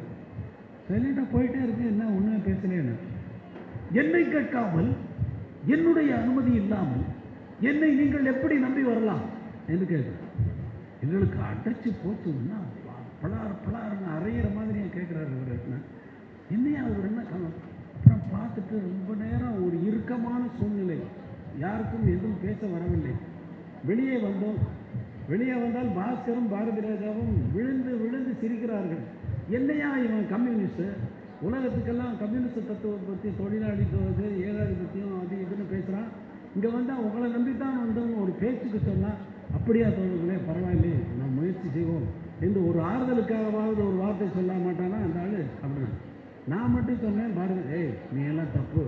சைலண்ட்டாக போயிட்டே இருக்கு. என்ன ஒன்றுமே பேசலேன்னு, என்னை கேட்காமல், என்னுடைய அனுமதி இல்லாமல் என்னை நீங்கள் எப்படி நம்பி வரலாம் என்று கேட்குறேன். எங்களுக்கு அடைச்சி போச்சுன்னா பலாருன்னு அரையிற மாதிரி கேட்குறாரு இவர். என்னையா அவர் என்ன அப்புறம் பார்த்துட்டு ரொம்ப நேரம் ஒரு இறுக்கமான சூழ்நிலை, யாருக்கும் எதுவும் பேச வரவில்லை. வெளியே வந்தால் பாஸ்கரும் பாரதி ராஜாவும் விழுந்து சிரிக்கிறார்கள். என்னையா இவன் கம்யூனிஸ்ட்டு, உலகத்துக்கெல்லாம் கம்யூனிஸ்ட் தத்துவத்தை பற்றி, தொழிலாளித்துவது, ஏகாதிபத்தியம் அது இதுன்னு பேசுகிறான். இங்கே வந்தால் உங்களை நம்பி தான் வந்தவங்க ஒரு பேச்சுக்கு சொன்னால், அப்படியா தோழர்களே, பரவாயில்லையே, நான் முயற்சி செய்வோம் என்று ஒரு ஆறுதலுக்காகவாவது ஒரு வார்த்தை சொல்ல மாட்டானா அந்த ஆள்? அப்படின்னா நான் மட்டும் சொன்னேன், பாருங்க, ஏய் நீ எல்லாம் தப்பு,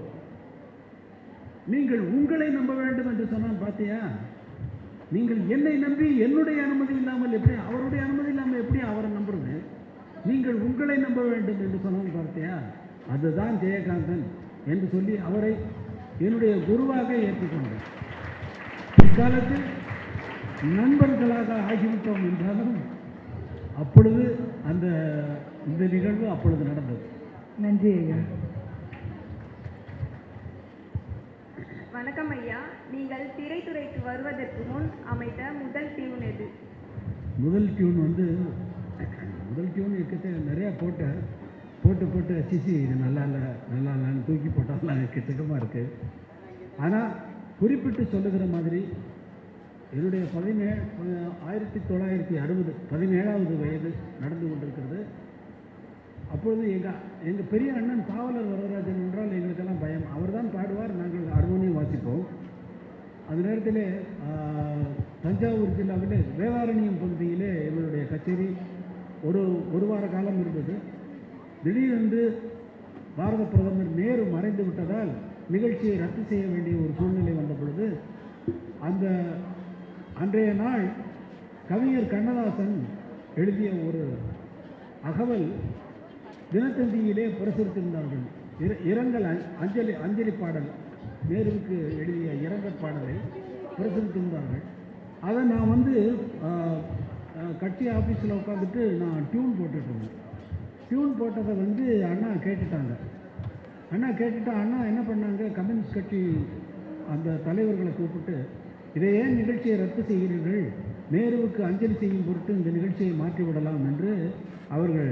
நீங்கள் உங்களை நம்ப வேண்டும் என்று சொன்னால் பார்த்தியா, நீங்கள் என்னை நம்பி என்னுடைய அனுமதி இல்லாமல் எப்படி, அவருடைய அனுமதி இல்லாமல் எப்படி அவரை நம்புறது? நீங்கள் உங்களை நம்ப வேண்டும் என்று சொன்னால் பார்த்தியா, அதுதான் ஜெயகாந்தன் என்று சொல்லி அவரை என்னுடைய குருவாக ஏற்றுக்கொண்டேன். பிற்காலத்தில் நண்பர்களாக ஆகிவிட்டோம் என்றாலும் அப்பொழுது இந்த நிகழ்வு அப்பொழுது நடந்தது. நன்றி ஐயா. வணக்கம் ஐயா. நீங்கள் திரைத்துறைக்கு வருவதற்கு முன் அமைத்த முதல் டியூன் எது? முதல் டியூன் நிறையா போட்டு சிசி இது நல்லா இல்லைன்னு தூக்கி போட்டாலும் கிட்டக்கமாக இருக்குது. ஆனால் குறிப்பிட்டு சொல்லுகிற மாதிரி என்னுடைய 1960 17வது வயது நடந்து கொண்டிருக்கிறது. அப்பொழுது எங்கள் பெரிய அண்ணன் பாவலர் வரதராஜன் என்றால் எங்களுக்கெல்லாம் பயம். அவர் தான் பாடுவார், நாங்கள் ஹார்மோனியம் வாசிப்போம். அந்த நேரத்தில் தஞ்சாவூர் ஜில்லாவிலே வேதாரண்யம் பகுதியிலே எங்களுடைய கச்சேரி ஒரு வார காலம் இருந்தது. திடீரென்று பாரத பிரதமர் நேரு மறைந்து விட்டதால் நிகழ்ச்சியை ரத்து செய்ய வேண்டிய ஒரு சூழ்நிலை வந்த பொழுது அன்றைய நாள் கவிஞர் கண்ணதாசன் எழுதிய ஒரு அகவல் தினத்தந்தியிலே பிரசுரித்திருந்தார்கள். இரங்கல் அஞ்சலி பாடல், நேருவுக்கு எழுதிய இரங்கல் பாடலை பிரசுரித்திருந்தார்கள். அதை நான் கட்சி ஆஃபீஸில் உட்காந்துட்டு நான் டியூன் போட்டுட்ருந்தேன். டியூன் போட்டதை அண்ணா கேட்டுட்டாங்க. அண்ணா என்ன பண்ணாங்க, கம்யூனிஸ்ட் கட்சி அந்த தலைவர்களை கூப்பிட்டு, இதை ஏன் நிகழ்ச்சியை ரத்து செய்கிறீர்கள், நேருவுக்கு அஞ்சலி செய்யும் பொருட்டு இந்த நிகழ்ச்சியை மாற்றிவிடலாம் என்று அவர்கள்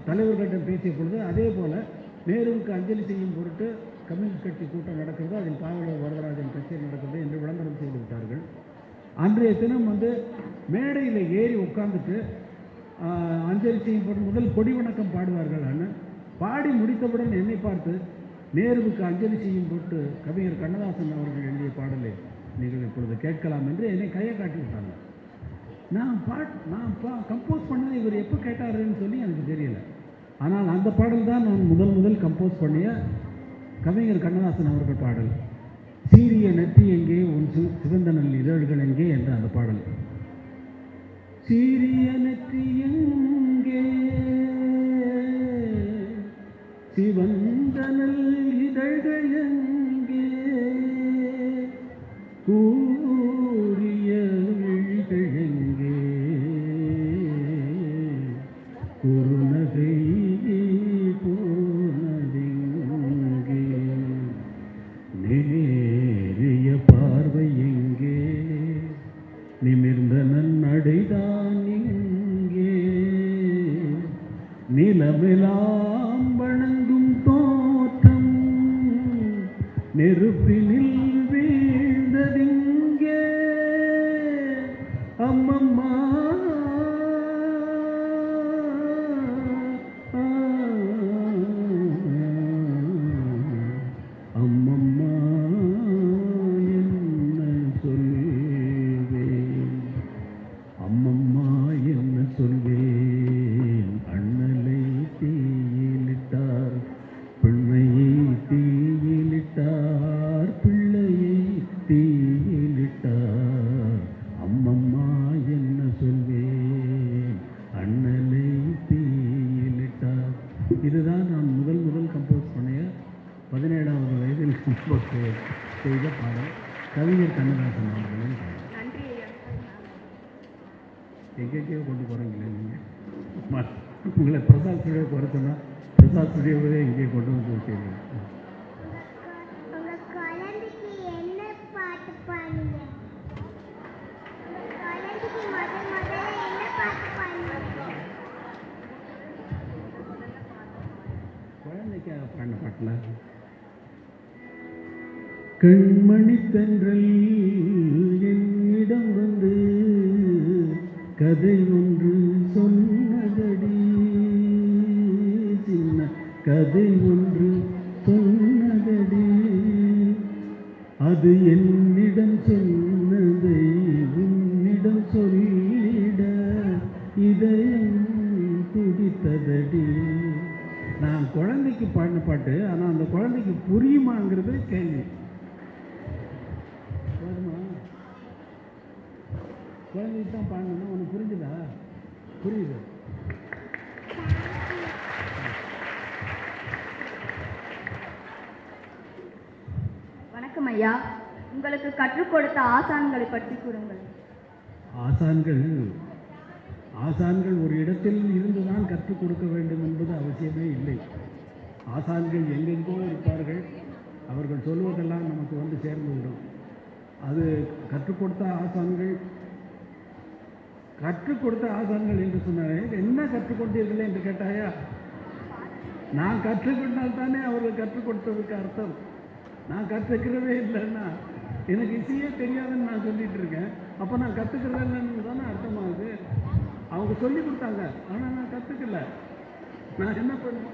தலைவர்களிடம் பேசிய பொழுது, அதே போல் நேருவுக்கு அஞ்சலி செய்யும் பொருட்டு கம்யூனிஸ்ட் கட்சி கூட்டம் நடக்கிறது, அதில் பாவலர் வரதராஜன் கட்சி நடக்கிறது என்று விளம்பரம் செய்து விட்டார்கள். அன்றைய தினம் மேடையில் ஏறி உட்கார்ந்துட்டு அஞ்சலி செய்யும் பொருட்டு முதல் கொடி வணக்கம் பாடுவார்கள். அண்ணன் பாடி முடித்தவுடன் என்னை பார்த்து, நேருவுக்கு அஞ்சலி செய்யும் பொருட்டு கவிஞர் கண்ணதாசன் அவர்கள் எழுதிய பாடலை நீங்கள் இப்பொழுது கேட்கலாம் என்று என்னை கையை காட்டி விட்டாங்க. நான் கம்போஸ் பண்ணது இவர் எப்போ கேட்டாருன்னு சொல்லி எனக்கு தெரியல. ஆனால் அந்த பாடல் தான் நான் முதல் கம்போஸ் பண்ணிய கவிஞர் கண்ணதாசன் அவர்கள் பாடல். சீரிய நெற்றி எங்கே, உன் சிவந்த நல் இதழ்கள் எங்கே என்ற அந்த பாடல். சீரிய நெற்றி எங்கே, சிவந்த நல் இதழ்கள் எங்கே, கூறிய விழிகள் எங்கே, குறுநகை போனதெங்கே, நேரிய பார்வை எங்கே, நிமிர்ந்த நன்னடைதான் எங்கே, நிலமெல்லாம் வணங்கும் தோற்றம் நெருப்பினில் வீழ்ந்ததெங்கே, அம்மம்மா அம்மம்மா என்ன சொல்வேன், அம்மம்மா என்ன சொல்வேன், அண்ணலை தீயிலிட்டார் பிள்ளையை தீயிலிட்டார், பிள்ளையை தீயிலிட்டார், அம்மம்மா என்ன சொல்வேன், அண்ணலை தீயிலிட்டார். இதுதான் நான் முதல் கம்போஸ் பண்ணிய 17வது வயதில் கம்போஸ் செய்த பாடல், கவிஞர் கண்ணதாசன் அவர்களின் பாடல். நன்றி ஐயா. எங்கேயோ கொண்டு போகிறீங்களே நீங்கள், உங்களை பிரசாத் ஸ்டுடியோ குறைச்சோன்னா பிரசாத் ஸ்டுடியோவே இங்கே கொண்டு வந்து வச்சுருக்கீங்க. உங்கள் குழந்தைக்கு என்ன பாட்டு பாடுங்க? குழந்தைக்கு முதல்ல என்ன பாட்டு பாடுங்க? குழந்தைக்காக பாடின பாட்டில் கண்மணி தென்றல் என்னிடம் வந்து கதை ஒன்று சொன்னதடி, கதை ஒன்று சொன்னதடி, அது என்னிடம் சொன்னதை உன்னிடம் சொல்லிட இதயம் துடித்ததடி. நான் குழந்தைக்கு பாடின பாட்டு, ஆனால் அந்த குழந்தைக்கு புரியுமாங்கிறது கேள்வி. குழந்தைக்கு தான் பாடணும்னா உனக்கு புரிஞ்சுதா? புரியுது. வணக்கம் ஐயா, உங்களுக்கு கற்றுக் கொடுத்த ஆசான்களை பற்றி கூறுங்கள். ஆசான்கள் ஒரு இடத்தில் இருந்துதான் கற்றுக் கொடுக்க வேண்டும் என்பது அவசியமே இல்லை. ஆசான்கள் எங்கெங்கோ இருப்பார்கள். அவர்கள் சொல்வதெல்லாம் நமக்கு வந்து சேர்ந்து விடும். அது கற்றுக் கொடுத்த ஆசான்கள் என்று சொன்னார்கள். என்ன கற்றுக் கொடுத்தீர்கள் என்று கேட்டாயா? நான் கற்றுக்கொண்டால் தானே அவர்கள் கற்றுக் கொடுத்ததுக்கு அர்த்தம். நான் கற்றுக்கிறதே இல்லைன்னா எனக்கு இசையே தெரியாதுன்னு நான் சொல்லிட்டு இருக்கேன். அப்போ நான் கற்றுக்கிறதே இல்லைன்னு தானே அர்த்தமாகுது. அவங்க சொல்லி கொடுத்தாங்க, ஆனால் நான் கற்றுக்கல. நான் என்ன பண்ணேன்?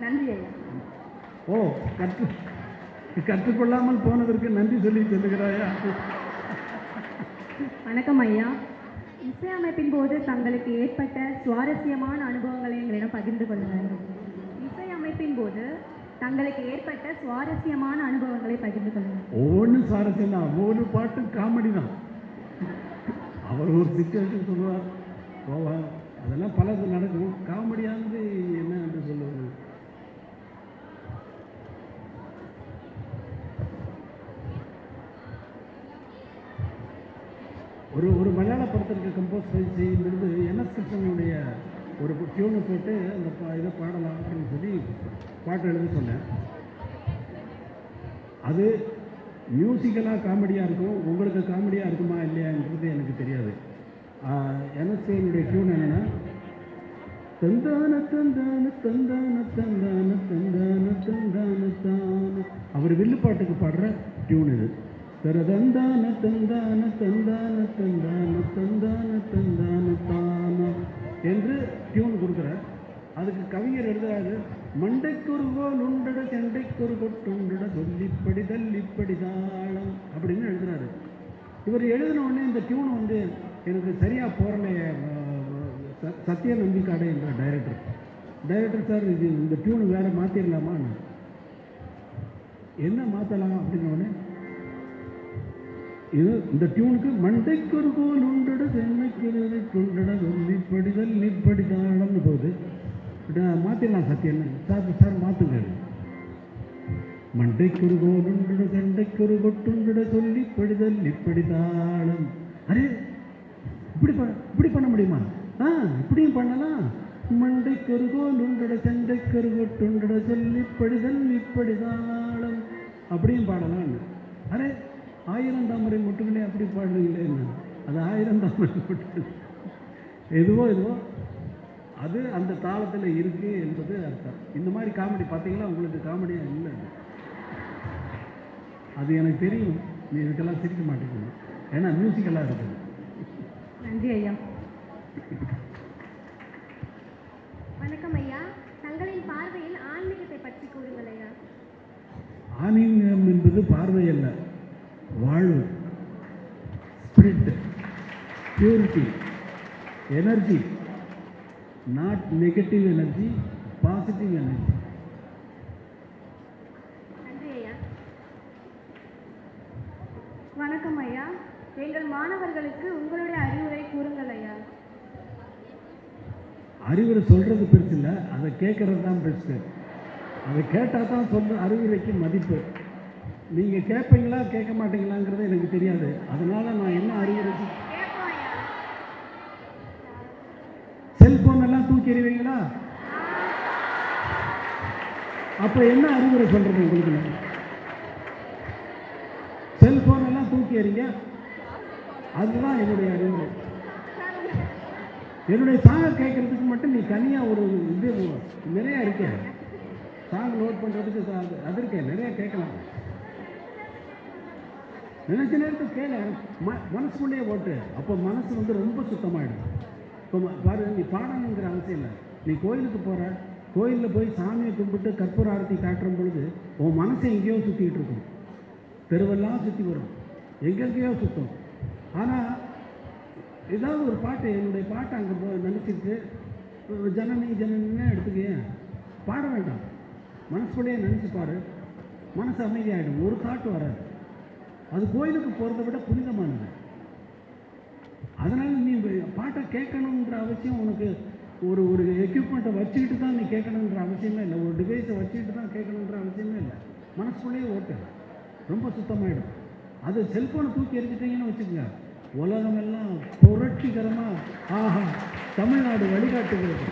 நன்றி ஐயா. ஓ, கற்றுக்கொள்ளாமல் போனதற்கு நன்றி சொல்லி சொல்லுகிறாயா? வணக்கம் ஐயா, இசையமைப்பின் போது தங்களுக்கு ஏற்பட்ட சுவாரஸ்யமான அனுபவங்களை எங்களிடம் பகிர்ந்து கொள்ளுங்கள். இசையமைப்பின் போது தங்களுக்கு ஏற்பட்ட சுவாரஸ்யமான அனுபவங்களை பகிர்ந்து கொள்ளுங்கள். ஒவ்வொன்றும் சுவாரஸ்யம் தான். ஒவ்வொரு பாட்டும் காமெடி தான். அவர் ஒரு சிச்சுவேஷன் சொல்லுவார், போவார், அதெல்லாம் பலது நடக்கும். காமெடியானது என்ன என்று சொல்லுவது? ஒரு மலையாள படத்திற்கு கம்போஸ் செய்யும் பொழுது என்எஸ் கிருஷ்ணனுடைய ஒரு டியூனை போட்டு அந்த இதை பாடலாம் அப்படின்னு சொல்லி பாட்டு எழுத சொன்னேன். அது மியூசிக்கலாக காமெடியாக இருக்கும். உங்களுக்கு காமெடியாக இருக்குமா இல்லையான்றது எனக்கு தெரியாது. என்எஸ்கேனுடைய டியூன் என்னென்னா, தந்தான தந்தான தந்தான தந்தான தந்தான தந்தான தான, அவர் வில்லுப்பாட்டுக்கு பாடுற டியூன் இது. தரதந்தான தந்தான தந்தான தந்தான தந்தான தந்தான தான என்று டியூன் கொடுக்குறார். அதுக்கு கவிஞர் எழுதுறாரு, மண்டைக்கொரு கோல் உண்டட சண்டைக்கொரு கொட்டுண்டட சொல்லிப்படி தள்ளிப்படி தாளம் அப்படின்னு எழுதுறாரு. இவர் எழுதின உடனே இந்த டியூன் வந்து எனக்கு சரியாக போகலையே. சத்ய நம்பிக்காடை என்ற டைரக்டர் சார், இது இந்த டியூன் வேறு மாற்றிடலாமா? என்ன மாற்றலாம் அப்படின்னோடனே, இது இந்த டியூனுக்கு மண்டைக்கொரு கோல் உண்டட சென்னைக்கு கொண்டட சொல்லிப்படி தள்ளிப்படி தாளம்னு போகுது. மாற்றிடலாம் சத்யன்னு. சார் மாற்றுங்க. மண்டைக்கொரு கோல் உண்டட சண்டைக்கொரு கொட்டுண்டட சொல்லிப்படி தள்ளிப்படி தாளம். அரே, இப்படி பண்ண முடியுமா? இப்படியும் பண்ணலாம். மண்டைக்கொரு கோல் உண்டட சண்டைக்கொரு கொட்டுண்டட சொல்லிப்படி தள்ளிப்படி தாளம் அப்படியும் பாடலாம். அரே, 1000 தாமரை முட்டுகளே அப்படி பாடுறீங்களே என்ன? அது 1000 தாமரை முட்டுகள். எதுவோ அது அந்த தாளத்தில் இருக்கு என்பது அர்த்தம். இந்த மாதிரி காமெடி பார்த்தீங்களா? உங்களுக்கு காமெடியாக இல்லை, அது எனக்கு தெரியும். நீ இதுக்கெல்லாம் சிரிக்க மாட்டேங்கணும், ஏன்னா மியூசிக்கெல்லாம் இருக்குது. நன்றி ஐயா. வணக்கம் ஐயா, தங்களின் பார்வையில் ஆன்மீகத்தை பற்றி கூறுங்கள் ஐயா. ஆன்மீகம் என்பது பார்வை அல்ல, வாழ்வு, spirit, purity, energy. Not negative energy, positive energy. நன்றி ஐயா. வணக்கம் ஐயா, எங்கள் மாணவர்களுக்கு உங்களுடைய அறிவுரை கூறுங்கள் ஐயா. அறிவுரை சொல்கிறது பெருசு இல்லை, அதை கேட்கறது தான் பெருசு. அதை கேட்டால் தான் சொல்ற அறிவுரைக்கு மதிப்பு. நீங்கள் கேட்பீங்களா கேட்க மாட்டீங்களாங்கிறது எனக்கு தெரியாது. அதனால் நான் என்ன அறிவுரை? செல்போன் எல்லாம் தூக்கி எறிவீங்களா? அப்போ என்ன அறிவுரை சொல்கிறது உங்களுக்கு? செல்போன் எல்லாம் தூக்கி எறிங்க, அதுதான் என்னுடைய அறிவுரை. என்னுடைய சாங்கை கேட்கறதுக்கு மட்டும் நீ தனியாக ஒரு இது நிறையா இருக்க, சாங் நோட் பண்ணுறதுக்கு அது இருக்க, நிறையா கேட்கலாம். நினைச்ச நேரத்துக்கு கேளு, மனசுக்குள்ளேயே ஓட்டு. அப்போ மனசு வந்து ரொம்ப சுத்தமாகிடும். இப்போ பாரு, நீ பாடணுங்கிற அவசியம் இல்லை. நீ கோயிலுக்கு போகிற, கோயிலில் போய் சாமியை கும்பிட்டு கற்பூர ஆரத்தி காட்டுற பொழுது உன் மனசை எங்கேயோ சுற்றிக்கிட்டு இருக்கும், தெருவெல்லாம் சுற்றி வரும், எங்கெங்கேயோ சுற்றும். ஆனால் ஏதாவது ஒரு பாட்டு, என்னுடைய பாட்டை அங்கே நினச்சிட்டு ஜனனி ஜனனின்னு எடுத்துக்கேன், பாட வேண்டாம், மனசுக்குள்ளேயே நினச்சிப்பாரு, மனசு அமைதியாகிடும், ஒரு தாட்டு வராது. அது கோயிலுக்கு போகிறத விட புனிதமானது. அதனால் நீ பாட்டை கேட்கணுன்ற அவசியம் உனக்கு ஒரு ஒரு எக்யூப்மெண்ட்டை வச்சுக்கிட்டு தான் நீ கேட்கணுன்ற அவசியமே இல்லை, ஒரு டிவைஸை வச்சுக்கிட்டு தான் கேட்கணுன்ற அவசியமே இல்லை. மனசுக்குள்ளேயே ஓட்டு ரொம்ப சுத்தமாகிடும். அது செல்ஃபோனை தூக்கி எரிஞ்சிட்டிங்கன்னு வச்சுக்கோங்க, உலகமெல்லாம் புரட்சிகரமாக ஆஹா தமிழ்நாடு வழிகாட்டுகிறது,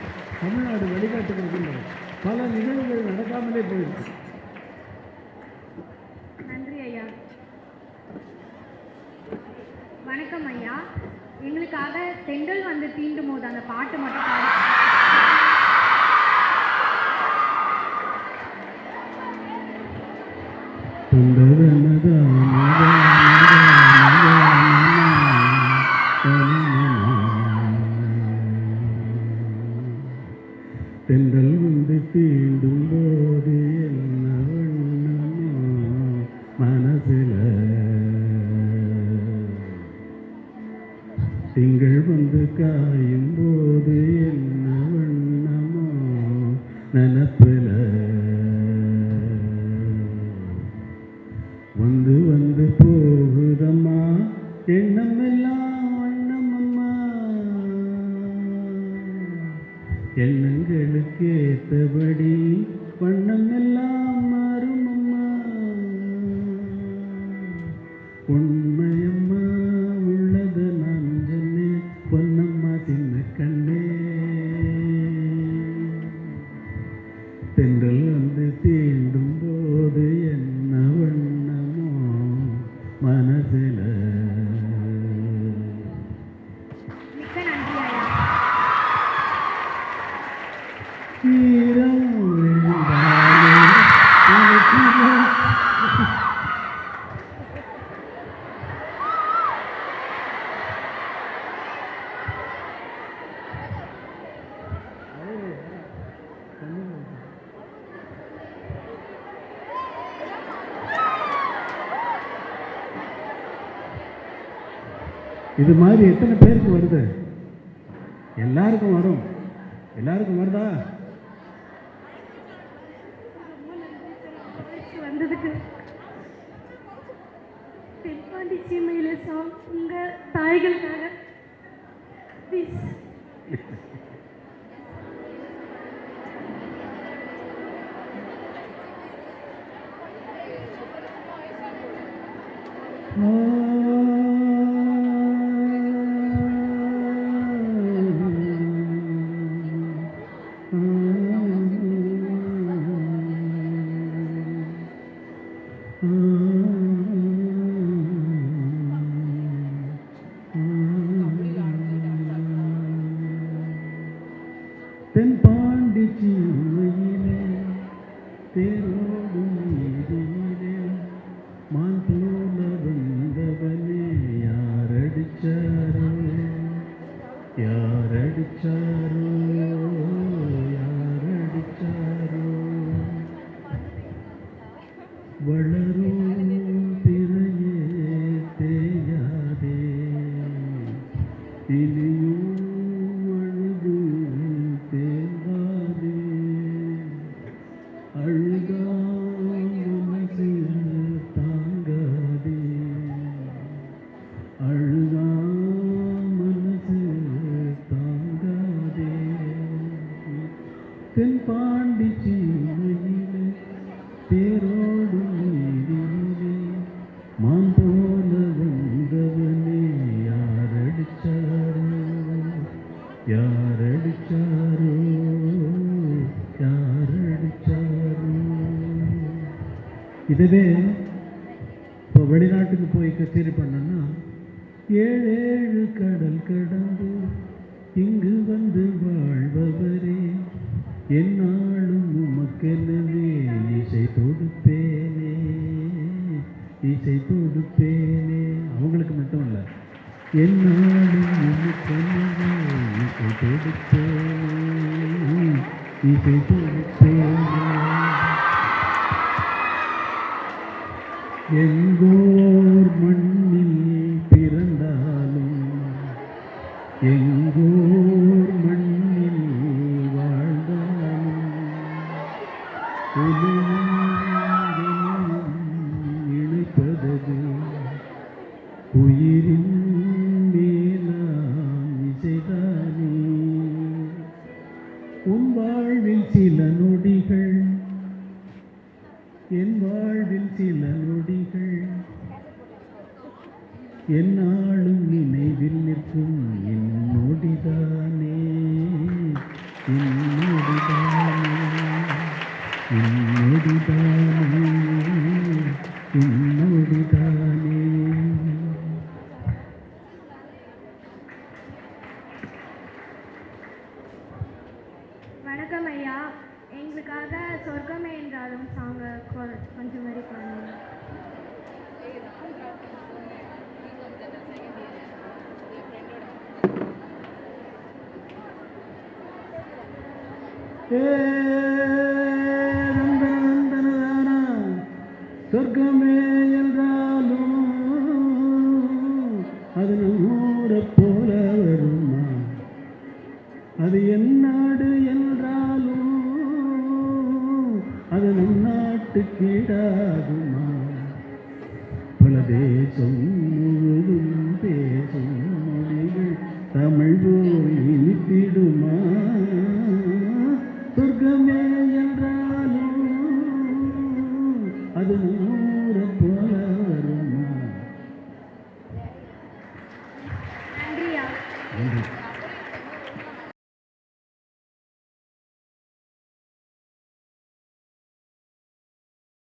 தமிழ்நாடு வழிகாட்டுகிறதுன்றது பல நிகழ்வுகள் நடக்காமலே போயிருக்கு. நன்றி ஐயா. வணக்கம் ஐயா. எங்களுக்காக தென்றல் வந்து தீண்டும் போது அந்த பாட்டு மட்டும் பாடு. தென்றல் வந்து தீண்டும் போது என்ன வண்ணமோ மனசில, திங்கள் வந்து காயும் போது என்ன வண்ணமோ நினப்பில, வந்து வந்து போகுதம்மா எண்ணமெல்லாம் வண்ணமம்மா, எண்ணங்களுக்கு ஏற்றபடி வண்ணமெல்லாம் மாறுமம்மா, உண்மையம்மா உள்ளது நான் சொன்னேன் பொன்னம்மா சின்ன கண்ணே, தென்றல் வந்து தீண்டும் போது என்ன வண்ணமோ மனசில. மிக்க நன்றி ஐயா. ஈரம் விழுந்தாலே உனக்கு இது மாதிரி எத்தனை பேருக்கு வருது? எல்லாருக்கும் வரும். எல்லாருக்கும் வருதா? வந்ததுக்கு தென்பாண்டி சீமையில சாங் உங்க தாய்களுக்காக ப்ளீஸ். தென்பாண்டி சீமையிலே தேரோடும் நீரிலே மான் போல வந்தவனே யாரடிச்சாரோ யாரடிச்சாரோ யாரடிச்சாரோ, வளரும் திரையே தேயாதே இனியும் அழுது தேவாதே, அழுதா மனசு தாங்காதே, அழுதா மனசு தாங்காதே, தென்பாண்டி சீமையிலே தேரோடும் நீரிலே மான் போல வந்தவனே யாரடிச்சாரோ யாரடிச்சாரோ யாரடிச்சாரோ. இதுவே இப்போ வெளிநாட்டுக்கு போய் கச்சேரி பண்ணோன்னா 7 கடல் கடந்து இங்கு வந்து வாழ்பவரே என்னாலும் உமக்கெனவே இசை தொடுப்பேனே இசை தொடுப்பேனே. அவங்களுக்கு மட்டும் இல்லை, என்னாலும் உமக்கெனவே இசை தொடுப்பேனே இசை தொகுப்பேனே எங்கோர் மண்ணில் பிறந்தாலும் எங்கோர் மண்ணில் வாழ்ந்தாலும் இணைப்பதது உயிரின் மேலாம் இசைதானே. உன் வாழ்வில் சில நொடிகள் என் வாழ்வில் சில நொடிகள் என்னாலும் நினைவில் நிற்கும் என்னொடிதானே என்னொடிதானே என்னொடிதானே என்னொடிதானே. வணக்கம் ஐயா, எங்களுக்காக சொர்க்கமே என்றாலும் சாங்க கொஞ்சம் மாதிரி பாருங்க. சொர்க்கமே என்றாலும் அது நம்மூரை போல வருமா, அது என் நாடு என்றாலும் அது நம் நாட்டு கீழாகுமா. பல தேசம் முழுதும் பேசும் மொழிகள் தமிழ் போல் இனித்திடுமா. சொர்க்கமே என்றாலும் அது நூறு போல வருமா. நன்றியா. நன்றி.